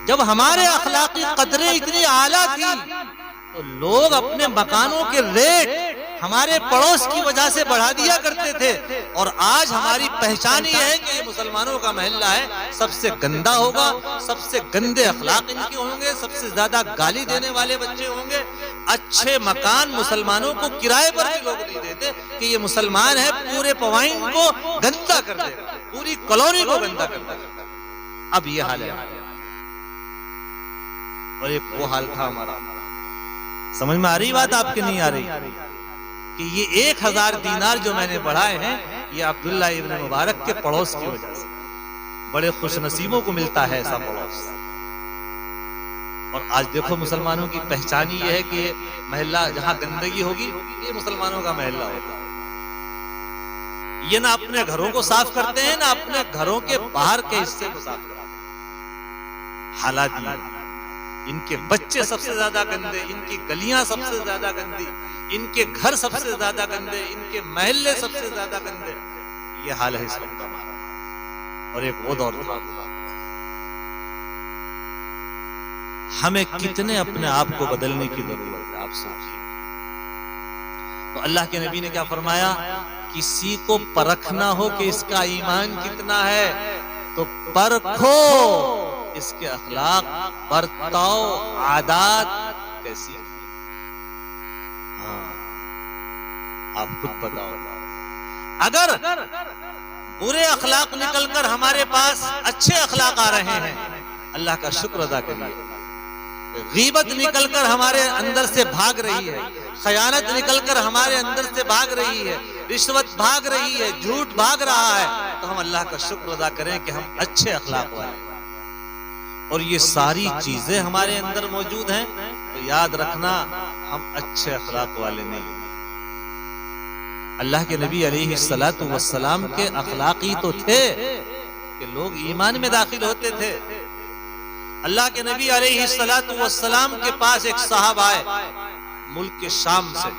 جب ہمارے اخلاقی قدریں اتنی اعلیٰ تھی تو لوگ اپنے مکانوں کے ریٹ ہمارے پڑوس کی وجہ سے بڑھا دیا کرتے تھے، اور آج ہماری پہچان یہ ہے کہ یہ مسلمانوں کا محلہ ہے، سب سے گندا ہوگا، سب سے گندے اخلاق ان کے ہوں گے، سب سے زیادہ گالی دینے والے بچے ہوں گے۔ اچھے مکان مسلمانوں کو کرائے پر بھی لوگ نہیں دیتے کہ یہ مسلمان ہے پورے پوائنٹ کو گندا کر دے گا، پوری کالونی کو گندا کر دے گا۔ اب یہ حال ہے، اور ایک وہ حال تھا ہمارا۔ سمجھ میں آ رہی بات آپ کی نہیں آ رہی؟ کہ یہ 1000 دینار جو میں نے بڑھائے ہیں یہ عبداللہ ابن مبارک کے پڑوس کی وجہ سے۔ بڑے خوش نصیبوں کو ملتا ہے ایسا پڑوس۔ اور آج دیکھو مسلمانوں کی پہچان یہ ہے کہ یہ محلہ جہاں گندگی ہوگی یہ مسلمانوں کا محلہ ہوگا۔ یہ نہ اپنے گھروں کو صاف کرتے ہیں، نہ اپنے گھروں کے باہر کے حصے کو صاف کرتے ہیں۔ حالات یہ، ان کے بچے سب سے زیادہ گندے، ان کی گلیاں سب سے زیادہ گندی، ان کے گھر سب سے زیادہ گندے، ان کے محلے سب سے زیادہ گندے۔ یہ حال ہے اس وقت ہمارا، اور ایک وہ دور تھا۔ ہمیں کتنے اپنے آپ کو بدلنے کی ضرورت ہے، آپ سوچیے۔ تو اللہ کے نبی نے کیا فرمایا؟ کسی کو پرکھنا ہو کہ اس کا ایمان کتنا ہے تو پرکھو اس کے اخلاق، برتاؤ، عادات کیسی ہیں۔ ہاں آپ خود بتاؤ، اگر برے اخلاق نکل کر ہمارے پاس اچھے اخلاق آ رہے ہیں اللہ کا شکر ادا کریے۔ غیبت نکل کر ہمارے اندر سے بھاگ رہی ہے، خیانت نکل کر ہمارے اندر سے بھاگ رہی ہے، رشوت بھاگ رہی ہے، جھوٹ بھاگ رہا ہے، تو ہم اللہ کا شکر ادا کریں کہ ہم اچھے اخلاق والے ہیں۔ اور یہ ساری چیزیں ہمارے اندر موجود ہیں تو یاد رکھنا ہم اچھے اخلاق والے نہیں۔ اللہ کے نبی علیہ السلام کے اخلاقی تو تھے کہ لوگ ایمان میں داخل ہوتے تھے۔ اللہ کے نبی علیہ السلام کے پاس ایک صاحب آئے ملک کے شام سے،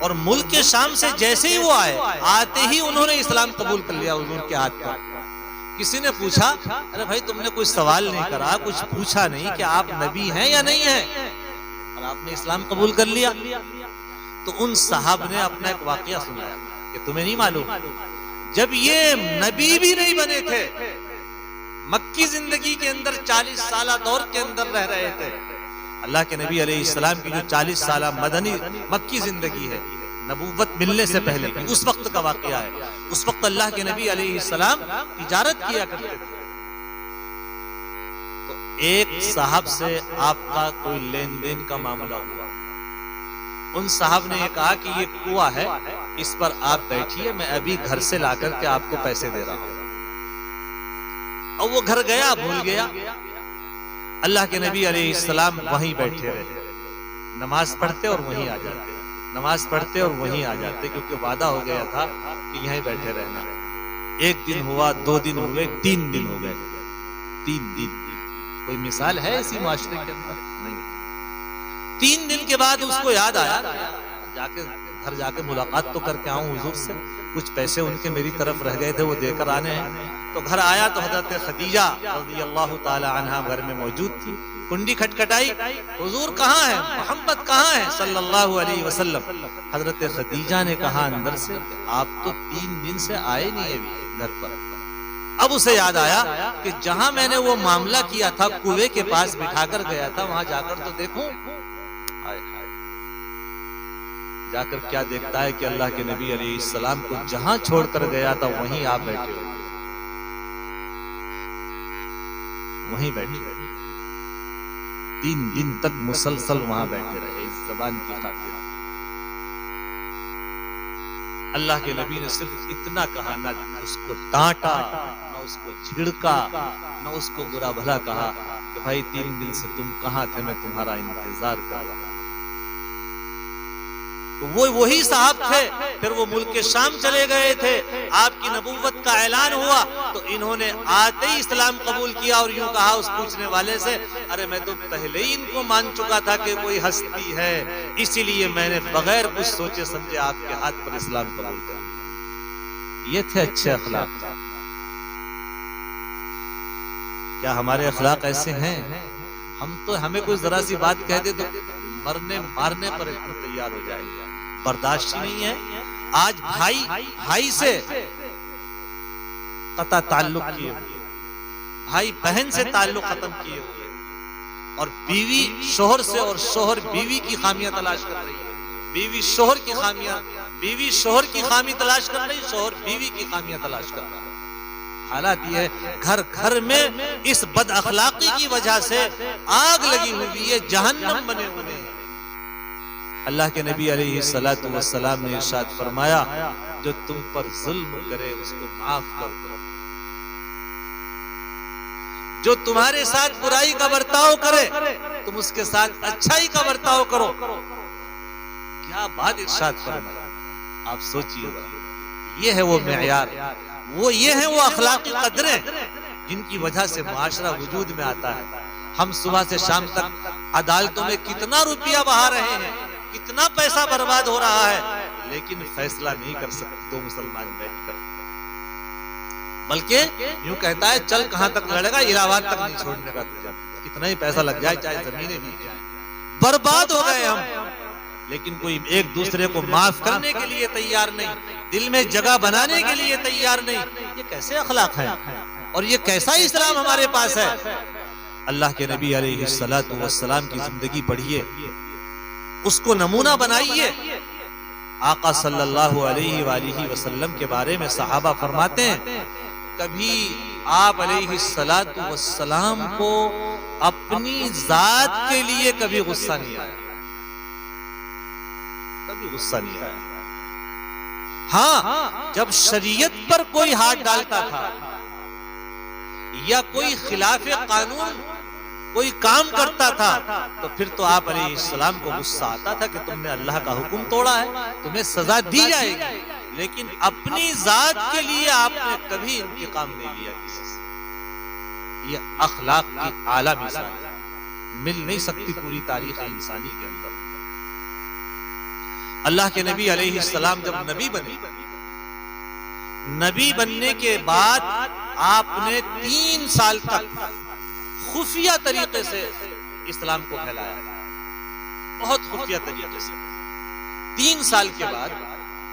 اور ملک کے شام سے جیسے ہی وہ آئے، آتے ہی انہوں نے اسلام قبول کر لیا حضور کے ہاتھ پر۔ کسی نے پوچھا، ارے بھائی تم نے کوئی سوال نہیں کرا، کچھ پوچھا نہیں کہ آپ نبی ہیں یا نہیں ہیں، اور آپ نے اسلام قبول کر لیا۔ تو ان صاحب نے اپنا ایک واقعہ سنایا کہ تمہیں نہیں معلوم، جب یہ نبی بھی نہیں بنے تھے، مکی زندگی کے اندر 40 سالہ دور کے اندر رہ رہے تھے، اللہ کے نبی علیہ السلام کی جو 40 سالہ مدنی مکی زندگی ہے، نبوت ملنے سے پہلے اس وقت کا واقعہ ہے۔ اس وقت اللہ کے نبی علیہ السلام تجارت کیا کرتے تھے، تو ایک صاحب سے آپ کا کوئی لین دین کا معاملہ ہوا۔ ان صاحب نے یہ کہا کہ یہ کنواں ہے، اس پر آپ بیٹھیے، میں ابھی گھر سے لا کر کے آپ کو پیسے دے رہا ہوں۔ اور وہ گھر گیا، بھول گیا۔ اللہ کے نبی علیہ السلام وہیں بیٹھے رہے، نماز پڑھتے اور وہیں آ جاتے، نماز پڑھتے اور وہیں آ جاتے، کیونکہ وعدہ ہو گیا تھا کہ یہیں بیٹھے رہنا۔ 1 دن ہوا، 2 دن ہوئے، 3 دن ہو گئے۔ 3 دن کوئی مثال ہے اسی معاشرے کے اندر؟ نہیں۔ 3 دن کے بعد اس کو یاد آیا، جا کے گھر جا کے ملاقات تو کر کے آؤں حضور سے، کچھ پیسے ان کے میری طرف رہ گئے تھے وہ دے کر آنے ہیں۔ تو گھر آیا تو حضرت خدیجہ رضی اللہ تعالی عنہا گھر میں موجود تھی۔ کنڈی کھٹکھٹائی، حضور کہاں ہے، محمد کہاں ہے صلی اللہ علیہ وسلم؟ حضرت خدیجہ نے کہا اندر سے کہ آپ تو 3 دن سے آئے نہیں ابھی گھر پر۔ اب اسے یاد آیا کہ جہاں میں نے وہ معاملہ کیا تھا، کنویں کے پاس بٹھا کر گیا تھا، وہاں جا کر تو دیکھوں۔ جا کر کیا دیکھتا ہے کہ اللہ کے نبی علیہ السلام کو جہاں چھوڑ کر گیا تھا وہیں آپ بیٹھے ہو، وہیں بیٹھے رہے۔ 3 دن تک مسلسل وہاں بیٹھے رہے اس زبان کی خاطر۔ اللہ کے نبی نے صرف اتنا کہا، نہ اس کو ڈانٹا، نہ اس کو جھڑکا، نہ اس کو برا بھلا کہا کہ بھائی 3 دن سے تم کہاں تھے، میں تمہارا انتظار کر رہا ہوں۔ وہ وہی صاحب تھے، پھر وہ ملک شام چلے گئے تھے، آپ کی نبوت کا اعلان ہوا تو انہوں نے آتے ہی اسلام قبول کیا اور یوں کہا اس پوچھنے والے سے، ارے میں تو پہلے ہی ان کو مان چکا تھا کہ کوئی ہستی ہے، اسی لیے میں نے بغیر کچھ سوچے سمجھے آپ کے ہاتھ پر اسلام قبول کر لیا۔ یہ تھے اچھے اخلاق۔ کیا ہمارے اخلاق ایسے ہیں؟ ہم تو ہمیں کوئی ذرا سی بات کہہ دے تو مرنے مارنے پر تیار ہو جائے گا، برداشت ہی نہیں ہے۔ آج بھائی سے قطع تعلق کیے ہوئے، بھائی بہن سے تعلق ختم کیے ہوئے، اور بیوی شوہر سے اور شوہر بیوی کی خامیاں تلاش کر رہی ہے، بیوی شوہر کی خامی تلاش کر رہی، شوہر بیوی کی خامیاں تلاش کر رہا ہے۔ حالات یہ ہے گھر گھر میں اس بد اخلاقی کی وجہ سے آگ لگی ہوئی ہے، جہنم بنے ہوئے ہیں۔ اللہ کے نبی علیہ السلام نے ارشاد فرمایا، جو تم پر ظلم کرے اس کو معاف کر دو، جو تمہارے ساتھ برائی کا برتاؤ کرے تم اس کے ساتھ اچھائی کا برتاؤ کرو۔ کیا بات ارشاد فرمایا، آپ سوچئے گا۔ یہ ہے وہ معیار، یہ ہیں وہ اخلاقی قدریں جن کی وجہ سے معاشرہ وجود میں آتا ہے۔ ہم صبح سے شام تک عدالتوں میں کتنا روپیہ بہا رہے ہیں، کتنا پیسہ برباد ہو رہا ہے، لیکن فیصلہ نہیں کر سکتے دو مسلمان بیٹھ کر، بلکہ یوں کہتا ہے چل کہاں تک لڑے گا، الہ آباد تک نہیں چھوڑنے کا تجھے، کتنا ہی پیسہ لگ جائے، چاہے زمینیں بھی جائیں۔ برباد ہو گئے ہم، لیکن کوئی ایک دوسرے کو معاف کرنے کے لیے تیار نہیں، دل میں جگہ بنانے کے لیے تیار نہیں۔ یہ کیسے اخلاق ہیں اور یہ کیسا اسلام ہمارے پاس ہے؟ اللہ کے نبی علیہ السلام کی زندگی پڑھیے، اس کو نمونہ بنائیے۔ آقا صلی اللہ علیہ وآلہ وسلم کے بارے میں صحابہ فرماتے ہیں، کبھی آپ علیہ السلام کو اپنی ذات کے لیے کبھی غصہ نہیں آیا، کبھی غصہ نہیں آیا۔ ہاں، جب شریعت پر کوئی ہاتھ ڈالتا تھا یا کوئی خلاف قانون کوئی کام کرتا تھا تو پھر تو آپ علیہ السلام کو غصہ آتا تھا کہ تم نے اللہ کا حکم توڑا ہے، تمہیں سزا دی جائے گی، لیکن اپنی ذات کے لیے آپ نے کبھی انتقام نہیں لیا کسی سے۔ یہ اخلاق کی اعلیٰ مثال ہے، مل نہیں سکتی پوری تاریخ انسانی کے اندر۔ اللہ کے نبی علیہ السلام جب نبی بننے کے بعد آپ نے 3 سال تک خفیہ طریقے سے اسلام کو پھیلایا، بہت خفیہ طریقے سے۔ 3 سال کے بعد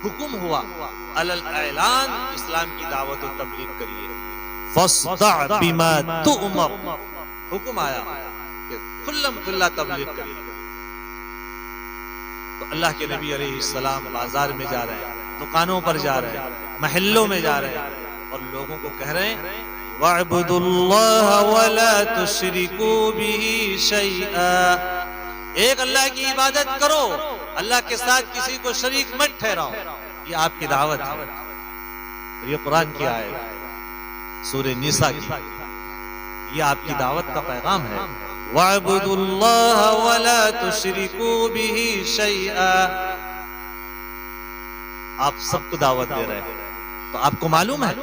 حکم ہوا علی الاعلان، اسلام کی دعوت و تبلیغ کریے، فاصدع بما تؤمر، حکم آیا کہ کھلم کھلا تبلیغ کریے۔ تو اللہ کے نبی علیہ السلام بازار میں جا رہے ہیں، دکانوں پر جا رہے ہیں، محلوں میں جا رہے ہیں، اور لوگوں کو کہہ رہے ہیں وَاعْبُدُوا اللَّهَ وَلَا تُشْرِكُوا بِهِ شَيْئًا، ایک اللہ کی عبادت کرو، اللہ کے ساتھ کسی کو شریک مت ٹھہراؤ۔ یہ آپ کی دعوت ہے، یہ قرآن کی آیت ہے، سورہ نساء کی، یہ آپ کی دعوت کا پیغام ہے۔ وَاعْبُدُوا اللَّهَ وَلَا تُشْرِكُوا بِهِ شَيْئًا، آپ سب کو دعوت دے رہے ہیں۔ تو آپ کو معلوم ہے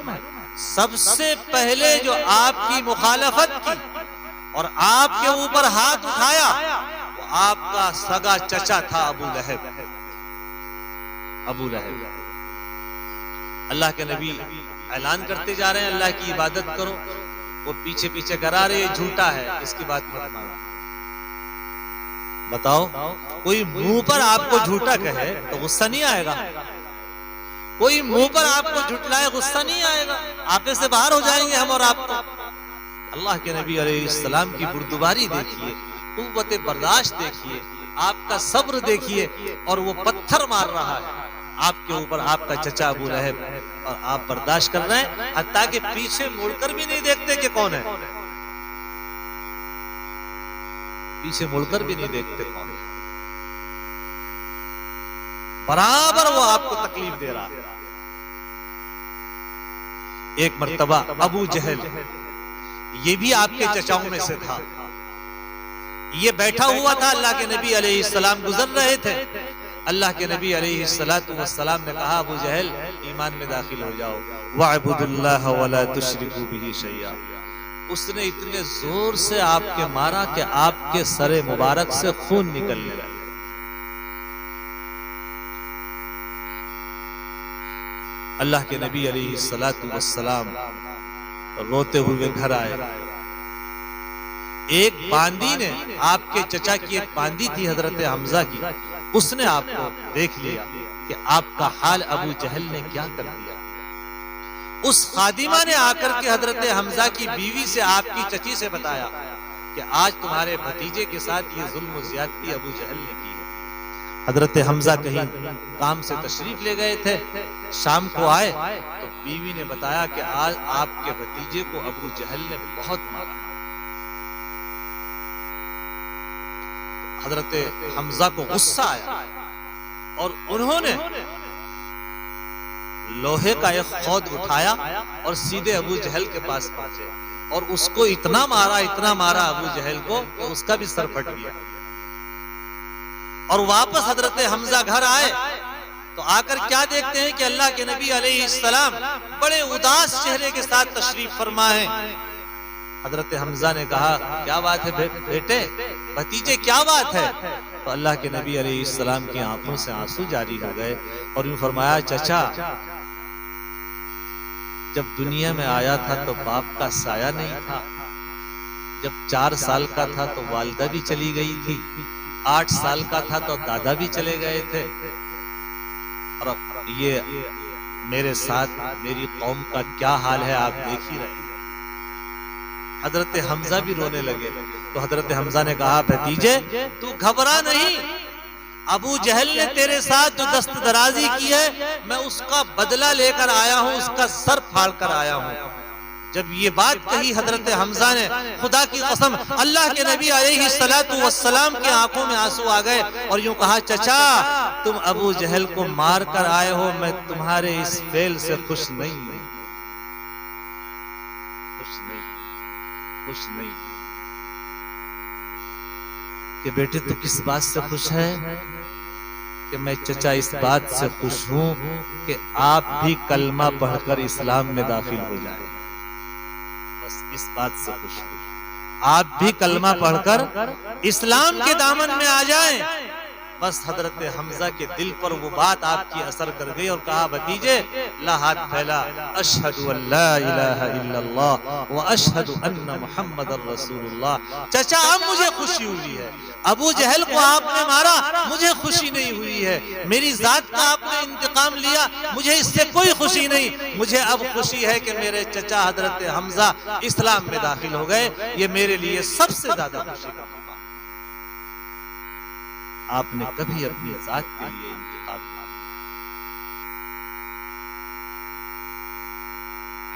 سب سے پہلے جو آپ کی مخالفت کی اور آپ کے اوپر ہاتھ اٹھایا وہ آپ کا سگا چچا تھا ابو لہب۔ اللہ کے نبی اعلان کرتے جا رہے ہیں اللہ کی عبادت کرو، وہ پیچھے پیچھے کرا رہے جھوٹا ہے، اس کی بات مت مانو۔ بتاؤ، کوئی منہ پر آپ کو جھوٹا کہے تو غصہ نہیں آئے گا؟ کوئی منہ پر آپ کو جھٹلائے غصہ نہیں آئے گا؟ آپے سے باہر ہو جائیں گے ہم اور آپ کو۔ اللہ کے نبی علیہ السلام کی بردباری دیکھیے، قوت برداشت دیکھیے، آپ کا صبر دیکھیے، اور وہ پتھر مار رہا ہے آپ کے اوپر، آپ کا چچا ابو لہب، اور آپ برداشت کر رہے ہیں، حتیٰ کہ پیچھے مڑ کر بھی نہیں دیکھتے کہ کون ہے، پیچھے مڑ کر بھی نہیں دیکھتے کون ہے، برابر وہ آپ کو تکلیف دے رہا ہے۔ ایک مرتبہ ابو جہل، یہ بھی آپ کے چچاؤں میں سے تھا، یہ بیٹھا ہوا تھا، اللہ کے نبی علیہ السلام گزر رہے تھے، اللہ کے نبی علیہ الصلوۃ والسلام نے کہا ابو جہل ایمان میں داخل ہو جاؤ، وَاعْبُدُوا اللَّهَ وَلَا تُشْرِكُوا بِهِ شَيْئًا۔ اس نے اتنے زور سے آپ کے مارا کہ آپ کے سر مبارک سے خون نکلنے لگا۔ اللہ کے نبی علیہ الصلوۃ والسلام روتے ہوئے گھر آئے۔ ایک باندی نے، آپ کے چچا کی ایک باندی تھی حضرت حمزہ کی، اس نے آپ کو دیکھ لیا کہ آپ کا حال ابو جہل نے کیا کر دیا۔ اس خادمہ نے آ کر کے حضرت حمزہ کی بیوی سے، آپ کی چچی سے بتایا کہ آج تمہارے بھتیجے کے ساتھ یہ ظلم و زیادتی ابو جہل نے کی ہے۔ حضرت حمزہ کہیں کام سے تشریف لے گئے تھے، شام کو آئے تو بیوی نے بتایا کہ آج آپ کے بھتیجے کو ابو جہل نے بہت مارا۔ حضرت حمزہ کو غصہ آیا اور انہوں نے لوہے کا ایک خود اٹھایا اور سیدھے ابو جہل کے پاس پہنچے اور اس کو اتنا مارا ابو جہل کو کہ اس کا بھی سر پھٹ گیا۔ اور واپس حضرت حمزہ گھر آئے تو آ کر کیا دیکھتے ہیں کہ اللہ کے نبی علیہ السلام بڑے اداس چہرے کے ساتھ تشریف فرما ہے۔ حضرت حمزہ نے کہا کیا بات ہے بیٹے، بھتیجے کیا بات ہے؟ تو اللہ کے نبی علیہ السلام کی آنکھوں سے آنسو جاری ہو گئے اور یوں فرمایا چچا، جب دنیا میں آیا تھا تو باپ کا سایہ نہیں تھا، جب 4 سال کا تھا تو والدہ بھی چلی گئی تھی، 8 سال کا تھا تو دادا بھی چلے گئے تھے، اور اب یہ میرے ساتھ میری قوم کا کیا حال ہے آپ دیکھ ہی رہے ہیں۔ حضرت حمزہ بھی رونے لگے تو حضرت حمزہ نے کہا بھتیجے تو گھبرا نہیں، ابو جہل نے تیرے ساتھ جو دست درازی کی ہے میں اس کا بدلہ لے کر آیا ہوں، اس کا سر پھاڑ کر آیا ہوں۔ جب یہ بات کہی حضرت حمزہ نے، خدا کی قسم اللہ کے نبی علیہ الصلوۃ والسلام کی آنکھوں میں آنسو آ گئے اور یوں کہا چچا تم ابو جہل کو مار کر آئے ہو، میں تمہارے اس فعل سے خوش نہیں ہوں، خوش نہیں کہ بیٹے تو کس بات سے خوش ہے؟ کہ میں چچا اس بات سے خوش ہوں کہ آپ بھی کلمہ پڑھ کر اسلام میں داخل ہو جائیں، بس اس بات سے خوش ہوں، آپ بھی کلمہ پڑھ کر اسلام کے دامن میں آ جائیں۔ بس حضرت حمزہ کے دل پر وہ بات آپ کی اثر کر گئی اور کہا بھتیجے لا ہاتھ پھیلا، اشہد ان لا الہ الا اللہ واشہد ان محمد الرسول اللہ۔ چچا اب مجھے خوشی ہوئی ہے، ابو جہل کو آپ نے مارا مجھے خوشی نہیں ہوئی ہے، میری ذات کا آپ نے انتقام لیا مجھے اس سے کوئی خوشی نہیں، مجھے اب خوشی ہے کہ میرے چچا حضرت حمزہ اسلام میں داخل ہو گئے، یہ میرے لیے سب سے زیادہ خوشی کا موقع۔ آپ نے کبھی اپنی ذات کے لیے انتقام نہ لیا۔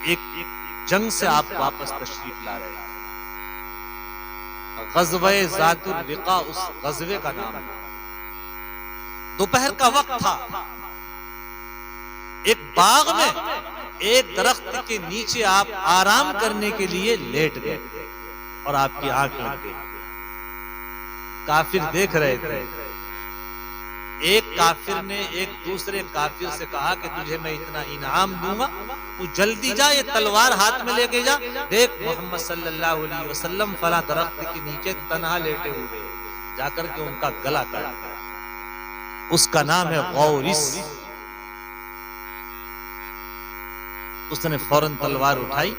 ایک جنگ سے آپ واپس تشریف لا رہے ہیں، غزوہ ذات الرقاء اس غزوے کا نام ہے۔ دوپہر کا وقت تھا، ایک باغ میں ایک درخت کے نیچے آپ آرام کرنے کے لیے لیٹ گئے اور آپ کی آنکھ لگ گئی۔ کافر دیکھ رہے تھے، ایک کافر نے ایک دوسرے کافر سے کہا کہ تجھے میں اتنا انعام دوں گا، تو جلدی جا یہ تلوار ہاتھ میں لے کے جا، دیکھ محمد صلی اللہ علیہ وسلم فلاں درخت کے نیچے تنہا لیٹے ہوئے، جا کر کے ان کا گلا کاٹ، اس کا نام ہے غورث۔ اس نے فوراً تلوار اٹھائی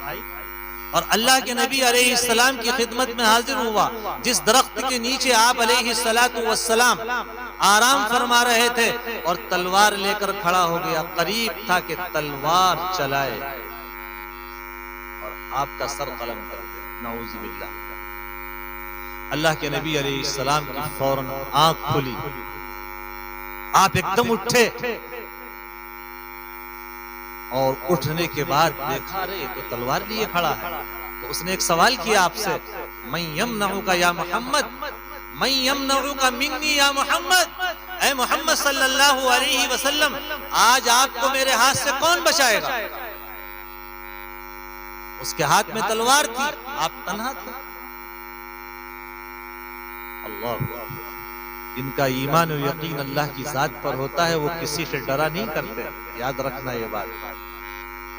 اور اللہ کے نبی علیہ السلام کی خدمت میں حاضر ہوا، جس درخت کے نیچے آپ علیہ الصلوۃ والسلام آرام فرما رہے تھے، اور تلوار لے کر کھڑا ہو گیا، قریب تھا کہ تلوار چلائے اور آپ کا سر قلم کر دے، نعوذ باللہ۔ اللہ کے نبی علیہ السلام کی فوراً آنکھ کھلی، آپ ایک دم اٹھے اور اٹھنے کے بعد دیکھا رہے تو تلوار لیے کھڑا ہے، تو اس نے ایک سوال کیا آپ سے، من یمنعک یا محمد، من یمنعک منی یا محمد، اے محمد صلی اللہ علیہ وسلم آج آپ کو میرے ہاتھ سے کون بچائے گا؟ اس کے ہاتھ میں تلوار تھی، آپ تنہا تھے۔ اللہ جن کا ایمان و یقین اللہ کی ذات پر ہوتا ہے وہ کسی سے ڈرا نہیں کرتے. یاد رکھنا یہ بات.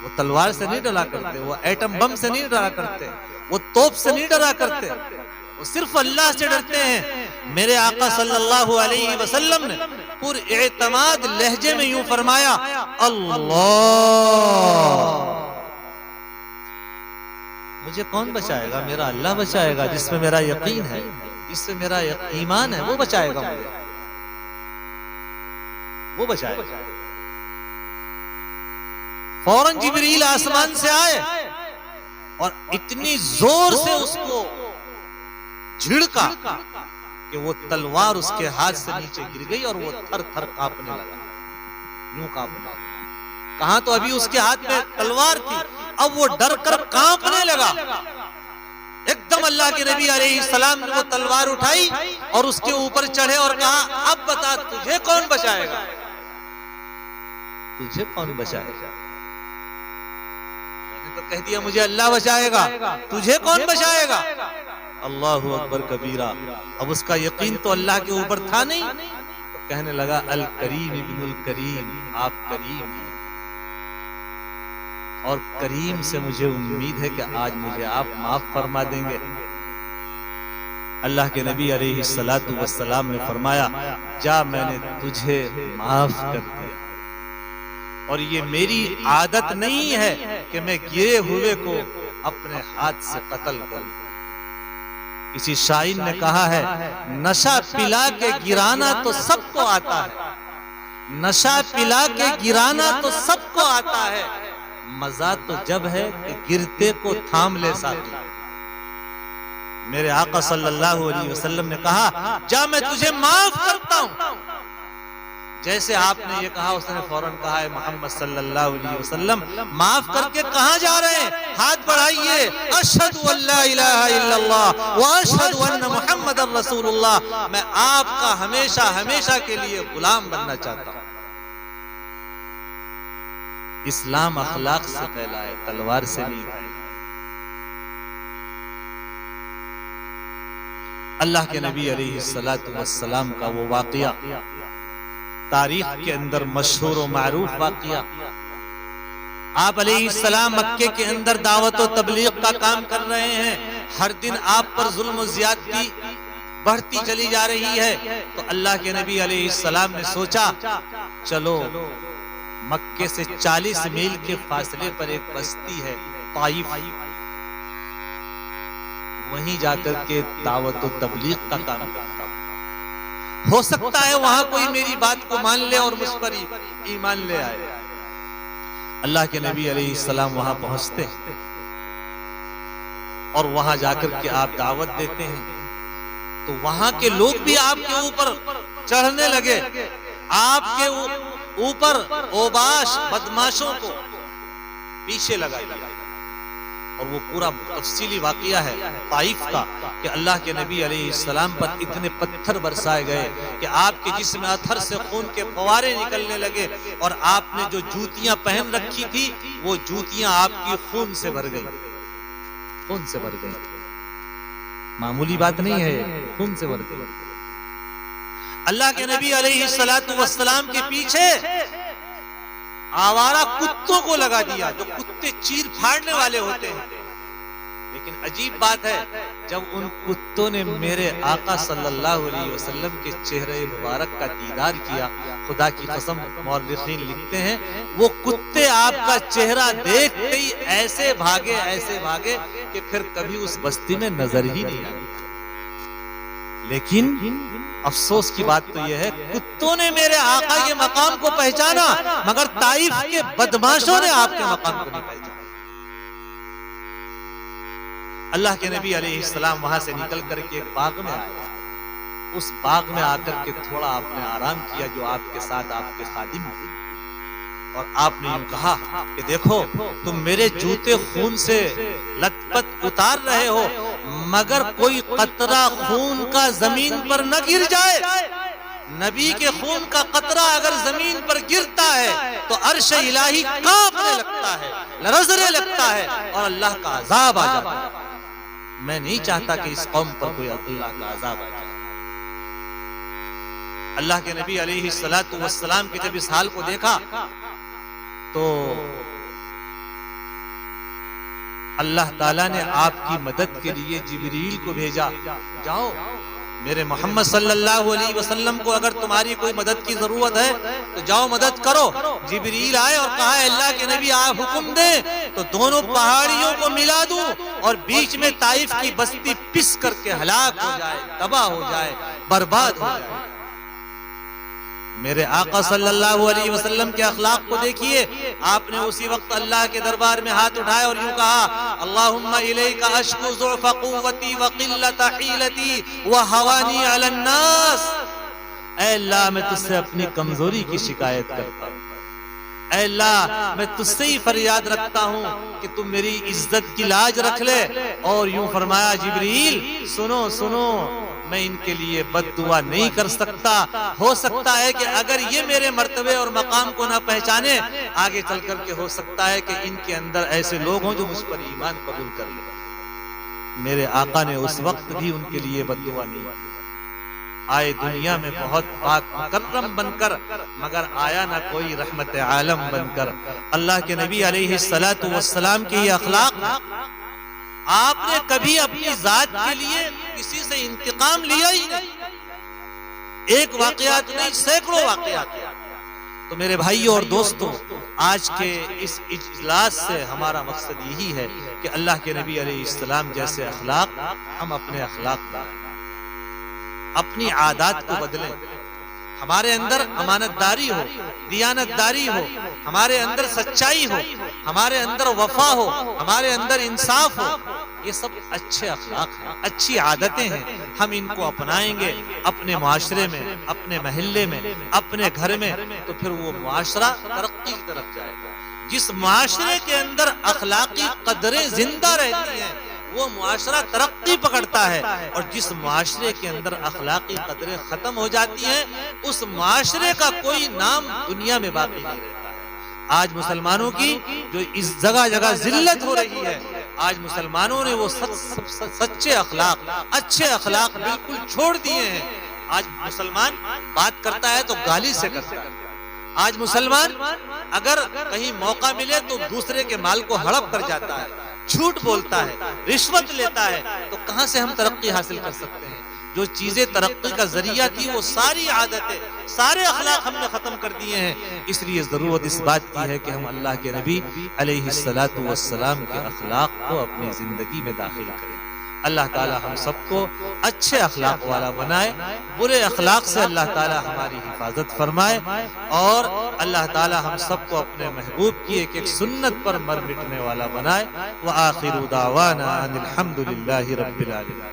وہ تلوار سے نہیں ڈرا کرتے, وہ ایٹم بم سے نہیں ڈرا کرتے, وہ توپ سے نہیں ڈرا کرتے, وہ صرف اللہ سے ڈرتے ہیں. میرے آقا صلی اللہ علیہ وسلم نے پر اعتماد لہجے میں یوں فرمایا, اللہ مجھے کون بچائے گا؟ میرا اللہ بچائے گا, جس میں میرا یقین ہے, جس میں میرا ایمان ہے, وہ بچائے گا مجھے, وہ بچائے گا. فوراً جبریل آسمان سے آئے اور اتنی زور سے اس کو جھڑکا کہ وہ تلوار اس کے ہاتھ سے نیچے گر گئی اور وہ تھر تھر کانپنے لگا, یوں کانپنے لگا. کہاں تو ابھی اس کے ہاتھ میں تلوار تھی, اب وہ ڈر کر کانپنے لگا. ایک دم اللہ کے نبی علیہ السلام نے وہ تلوار اٹھائی اور اس کے اوپر چڑھے اور کہا, اب بتا تجھے کون بچائے گا, تجھے کون بچائے گا؟ میں نے تو کہہ دیا مجھے اللہ بچائے گا, تجھے کون بچائے گا؟ اللہ اکبر کبیرہ. اب اس کا یقین تو اللہ کے اوپر تھا نہیں, تو کہنے لگا, الکریم ابن الکریم, آپ کریم ہیں اور کریم سے مجھے امید ہے کہ آج مجھے آپ معاف فرما دیں گے. اللہ کے نبی علیہ السلام نے فرمایا, جا میں نے تجھے معاف کر دیا, اور یہ میری عادت نہیں ہے کہ میں گرے ہوئے کو اپنے ہاتھ سے قتل کروں. کسی شاعر نے کہا ہے, نشہ پلا کے گرانا تو سب کو آتا ہے, نشہ پلا کے گرانا تو سب کو آتا ہے, مزہ تو جب ہے کہ گرتے کو تھام لے ساتھی. میرے آقا صلی اللہ علیہ وسلم نے کہا, جا میں تجھے معاف کرتا ہوں. جیسے آپ نے یہ کہا, اس نے فوراً کہا, ہے محمد صلی اللہ علیہ وسلم معاف کر کے کہاں جا رہے ہیں؟ ہاتھ بڑھائیے, اشہد ان لا الہ الا اللہ واشہد ان محمد رسول اللہ. میں آپ کا ہمیشہ ہمیشہ کے لیے غلام بننا چاہتا ہوں. اسلام اخلاق سے پھیلا ہے, تلوار سے نہیں. اللہ کے نبی علیہ السلام کا وہ واقعہ تاریخ کے اندر مشہور و معروف واقعہ. آپ علیہ السلام مکے کے اندر دعوت و تبلیغ کا کام کر رہے ہیں. ہر دن آپ پر ظلم و زیادتی بڑھتی چلی جا رہی ہے. تو اللہ کے نبی علیہ السلام نے سوچا, چلو مکے سے 40 میل کے فاصلے پر ایک بستی ہے طائف, وہیں جا کر کے دعوت و تبلیغ کا کام کرتا ہوں. ہو سکتا ہے وہاں کوئی میری بات کو مان لے اور مجھ پر ایمان لے آئے. اللہ کے نبی علیہ السلام وہاں پہنچتے ہیں اور وہاں جا کر کے آپ دعوت دیتے ہیں. تو وہاں کے لوگ بھی آپ کے اوپر چڑھنے لگے, آپ کے اوپر اوباش بدماشوں کو پیچھے لگا دیا. اور وہ پورا تفصیلی واقعہ ہے طائف کا کہ اللہ کے نبی علیہ السلام پر اتنے پتھر برسائے گئے کہ آپ کے جسم اتھر سے خون کے فوارے نکلنے لگے, اور آپ نے جو جوتیاں پہن رکھی تھی وہ جوتیاں آپ کی خون سے بھر گئی, خون سے بھر گئی. معمولی بات نہیں ہے, خون سے بھر گئی. اللہ کے نبی علیہ السلام کے پیچھے آوارہ کتوں کو لگا دیا, جو کتے چیر پھاڑنے والے ہوتے ہیں. لیکن عجیب بات ہے, جب ان کتوں نے میرے آقا صلی اللہ علیہ وسلم کے چہرے مبارک کا دیدار کیا, خدا کی قسم مورخین لکھتے ہیں وہ کتے آپ کا چہرہ دیکھتے ہی ایسے بھاگے کہ پھر کبھی اس بستی میں نظر ہی نہیں آئی. لیکن افسوس کی بات تو یہ ہے, کتوں نے میرے آقا کے مقام کو پہچانا مگر طائف کے بدماشوں نے آپ کے مقام کو نہیں پہچانا. اللہ کے نبی علیہ السلام وہاں سے نکل کر کے ایک باغ میں آئے. اس باغ میں آ کر کے تھوڑا آپ نے آرام کیا جو آپ کے ساتھ آپ کے خادم تھے, اور آپ نے یوں کہا کہ دیکھو تم میرے جوتے خون سے لت پت اتار رہے ہو, مگر کوئی قطرہ خون کا زمین پر نہ گر جائے. نبی کے خون کا قطرہ اگر زمین پر گرتا ہے تو عرش الہی کانپنے لگتا ہے, لرزنے لگتا ہے, اور اللہ کا عذاب آ جاتا ہے. میں نہیں چاہتا کہ اس قوم پر کوئی اللہ کا عذاب آ جائے. اللہ کے نبی علیہ الصلوۃ والسلام کے جب اس حال کو دیکھا تو اللہ تعالیٰ نے آپ کی مدد کے لیے جبریل کو بھیجا، جاؤ میرے محمد صلی اللہ علیہ وسلم کو اگر تمہاری کوئی مدد کی ضرورت ہے تو جاؤ مدد کرو۔ جبریل آئے اور کہا اللہ کے نبی آپ حکم دیں تو دونوں پہاڑیوں کو ملا دوں اور بیچ میں طائف کی بستی پس کر کے ہلاک ہو جائے، تباہ ہو جائے، برباد ہو جائے۔ میرے آقا صلی اللہ علیہ وسلم کے اخلاق کو دیکھیے، آپ نے اسی وقت اللہ کے دربار میں ہاتھ اٹھائے اور یوں کہا اللہم الیک اشکو ضعف قوتی وقلت حیلتی وہوانی علی الناس، اے اللہ میں تجھ سے اپنی کمزوری کی شکایت کرتا ہوں، اے اللہ میں تجھ سے ہی فریاد رکھتا ہوں کہ تم میری عزت کی لاج رکھ لے۔ اور یوں فرمایا جبریل سنو سنو، میں ان کے لیے بد دعا نہیں کر سکتا، ہو سکتا ہے کہ اگر یہ میرے مرتبے اور مقام کو نہ پہچانے آگے چل کر کے ہو سکتا ہے کہ ان کے اندر ایسے لوگ ہوں جو مجھ پر ایمان قبول کر لیں۔ میرے آقا نے اس وقت بھی ان کے لیے بد دعا نہیں کی، آئے دنیا میں بہت پاک مکرم بن کر، مگر آیا نہ کوئی رحمت عالم بن کر۔ اللہ کے نبی علیہ الصلوۃ والسلام کے یہ اخلاق، آپ نے کبھی اپنی ذات کے لیے کسی سے انتقام لیا ہی نہیں، ایک واقعات نہیں سینکڑوں واقعات۔ تو میرے بھائیوں اور دوستوں، آج کے اس اجلاس سے ہمارا مقصد یہی ہے کہ اللہ کے نبی علیہ السلام جیسے اخلاق ہم اپنے اخلاق بنائیں، اپنی عادات کو بدلیں، ہمارے اندر امانت داری ہو، دیانت داری ہو، ہمارے اندر سچائی ہو، ہمارے اندر وفا ہو، ہمارے اندر انصاف ہو۔ یہ سب اچھے اخلاق ہیں، اچھی عادتیں ہیں، ہم ان کو اپنائیں گے اپنے معاشرے میں، اپنے محلے میں، اپنے گھر میں، تو پھر وہ معاشرہ ترقی کی طرف جائے گا۔ جس معاشرے کے اندر اخلاقی قدریں زندہ رہتی ہیں وہ معاشرہ ترقی پکڑتا ہے، اور جس معاشرے کے اندر اخلاقی قدریں ختم ہو جاتی ہیں اس معاشرے کا کوئی نام دنیا میں باقی نہیں رہتا ہے۔ آج مسلمانوں کی جو اس جگہ جگہ ذلت ہو رہی ہے، آج مسلمانوں نے وہ سچے اخلاق، اچھے اخلاق بالکل چھوڑ دیے ہیں۔ آج مسلمان بات کرتا ہے تو گالی سے کرتا ہے، آج مسلمان اگر کہیں موقع ملے تو دوسرے کے مال کو ہڑپ کر جاتا ہے، جھوٹ بولتا ہے، رشوت لیتا ہے، تو کہاں سے ہم ترقی حاصل کر سکتے ہیں؟ جو چیزیں ترقی کا ذریعہ تھی وہ ساری عادتیں، سارے اخلاق ہم نے ختم کر دیے ہیں۔ اس لیے ضرورت اس بات کی ہے کہ ہم اللہ کے نبی علیہ الصلوۃ والسلام کے اخلاق کو اپنی زندگی میں داخل کریں۔ اللہ تعالی ہم سب کو اچھے اخلاق والا بنائے، برے اخلاق سے اللہ تعالی ہماری حفاظت فرمائے، اور اللہ تعالی ہم سب کو اپنے محبوب کی ایک ایک سنت پر مر مٹنے والا بنائے۔ وآخر دعوانا ان الحمد للہ رب العالمین۔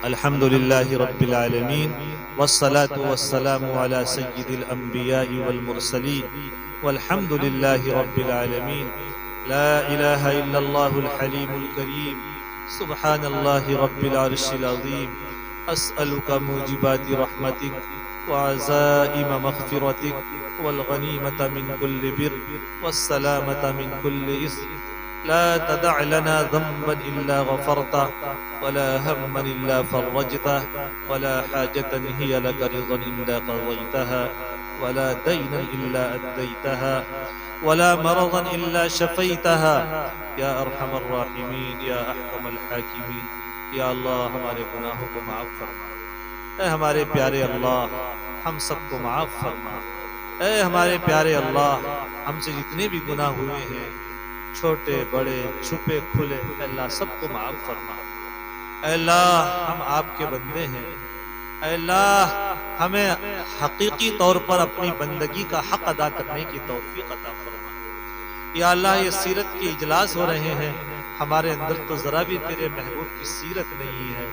الحمد للہ رب العالمین والصلاة والسلام علی سید الانبیاء والمرسلین والحمد للہ رب العالمین۔ لا الہ الا اللہ الحلیم الکریم، سبحان اللہ رب العرش العظیم۔ اسألک موجبات رحمتک وعزائم مغفرتک والغنیمۃ من کل بر والسلامۃ من کل اثم۔ لا تدع لنا ذنبا إلا غفرته ولا هما إلا فرجته ولا حاجة هي لك رضا إلا قضيتها ولا دينا إلا أديتها ولا مرضا إلا شفيتها يا أرحم الراحمين يا أحكم الحاكمين۔ یا اللہ ہمارے گناہوں کو معاف فرما، اے ہمارے پیارے اللہ ہم سب کو معاف فرما، اے ہمارے پیارے اللہ ہم سے جتنے بھی گناہ ہوئے ہیں چھوٹے بڑے چھپے کھلے، اے اللہ سب کو معاف فرما۔ اے اللہ ہم آپ کے بندے ہیں، اے اللہ ہمیں حقیقی طور پر اپنی بندگی کا حق ادا کرنے کی توفیق عطا فرما۔ یا اللہ یہ سیرت کے اجلاس ہو رہے ہیں، ہمارے اندر تو ذرا بھی تیرے محبوب کی سیرت نہیں ہے۔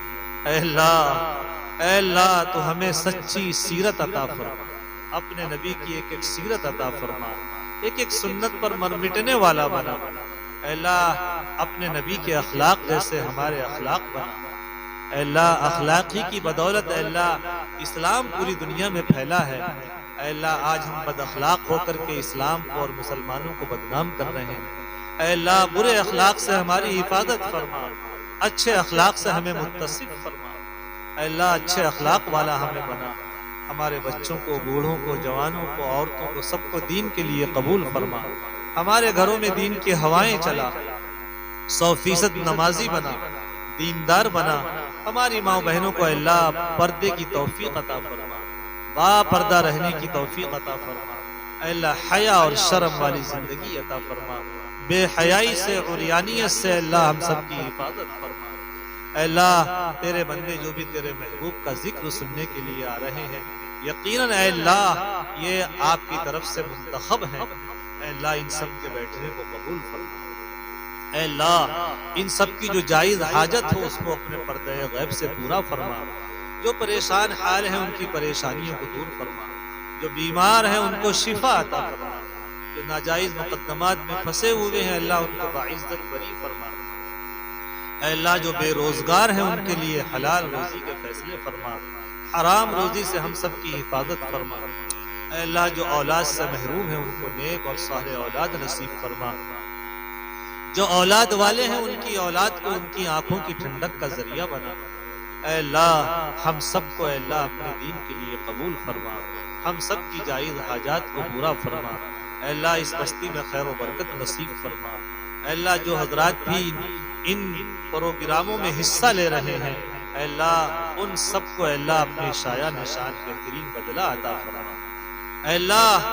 اے اللہ تو ہمیں سچی سیرت عطا فرما، اپنے نبی کی ایک ایک سیرت عطا فرما، ایک ایک سنت پر مر مٹنے والا بنا۔ اے اللہ اپنے نبی کے اخلاق جیسے ہمارے اخلاق بنا۔ اے اللہ اخلاقی کی بدولت اے اللہ اسلام پوری دنیا میں پھیلا ہے۔ اے اللہ آج ہم بد اخلاق ہو کر کے اسلام کو اور مسلمانوں کو بدنام کر رہے ہیں۔ اے اللہ برے اخلاق سے ہماری حفاظت فرما، اچھے اخلاق سے ہمیں متصف فرما۔ اے اللہ اچھے اخلاق والا ہمیں بنا۔ ہمارے بچوں کو، بوڑھوں کو، جوانوں کو، عورتوں کو، سب کو دین کے لیے قبول فرما. ہمارے گھروں میں دین کی ہوائیں چلا، 100% نمازی بنا، دیندار بنا. ہماری ماں بہنوں کو اللہ پردے کی توفیق عطا فرما، با پردہ رہنے کی توفیق عطا فرما. اے اللہ حیا اور شرم والی زندگی عطا فرما، بے حیائی سے، عریانیت سے اللہ ہم سب کی حفاظت فرما. اے اللہ تیرے بندے جو بھی تیرے محبوب کا ذکر سننے کے لیے آ رہے ہیں، یقیناً اے اللہ یہ آپ کی طرف سے منتخب ہیں. اے اللہ ان سب کے بیٹھنے کو قبول فرما. اے اللہ ان سب کی جو جائز حاجت ہو اس کو اپنے پردہ غیب سے پورا فرما. جو پریشان حال ہیں ان کی پریشانیوں کو دور فرما، جو بیمار ہیں ان کو شفا عطا فرما، جو ناجائز مقدمات میں پھنسے ہوئے ہیں اللہ ان کو باعزت بری فرما. اے اللہ جو بے روزگار ہیں ان کے لیے حلال روزی کے فیصلے فرما، حرام روزی سے ہم سب کی حفاظت فرما. اے اللہ جو اولاد سے محروم ہیں ان کو نیک اور صالح اولاد نصیب فرما. جو اولاد والے ہیں ان کی اولاد کو ان کی آنکھوں کی ٹھنڈک کا ذریعہ بنا. اے اللہ ہم سب کو اے اللہ اپنے دین کے لیے قبول فرما، ہم سب کی جائز حاجات کو پورا فرما. اے اللہ اس بستی میں خیر و برکت نصیب فرما. اے اللہ جو حضرات بھی ان پروگراموں میں حصہ لے رہے ہیں اے اللہ ان سب کو اے اللہ اپنے شایع نشان بہترین بدلہ عطا فرما. اے اللہ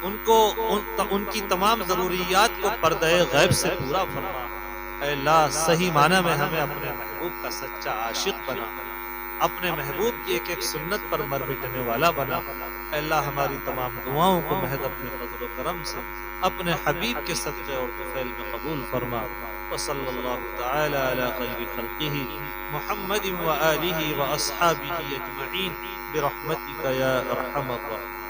ان کی تمام ضروریات کو پردہ غیب سے پورا فرما. اے اللہ صحیح معنی میں ہمیں اپنے محبوب کا سچا عاشق بنا، اپنے محبوب کی ایک ایک سنت پر مر مٹنے والا بنا. اے اللہ ہماری تمام دعاؤں کو محض اپنے فضل و کرم سے اپنے حبیب کے صدقے اور طفیل میں قبول فرما. وصلی اللہ تعالی علی خیر خلقہ محمد و آلہ و اصحابہ اجمعین برحمتک یا ارحم الراحمین.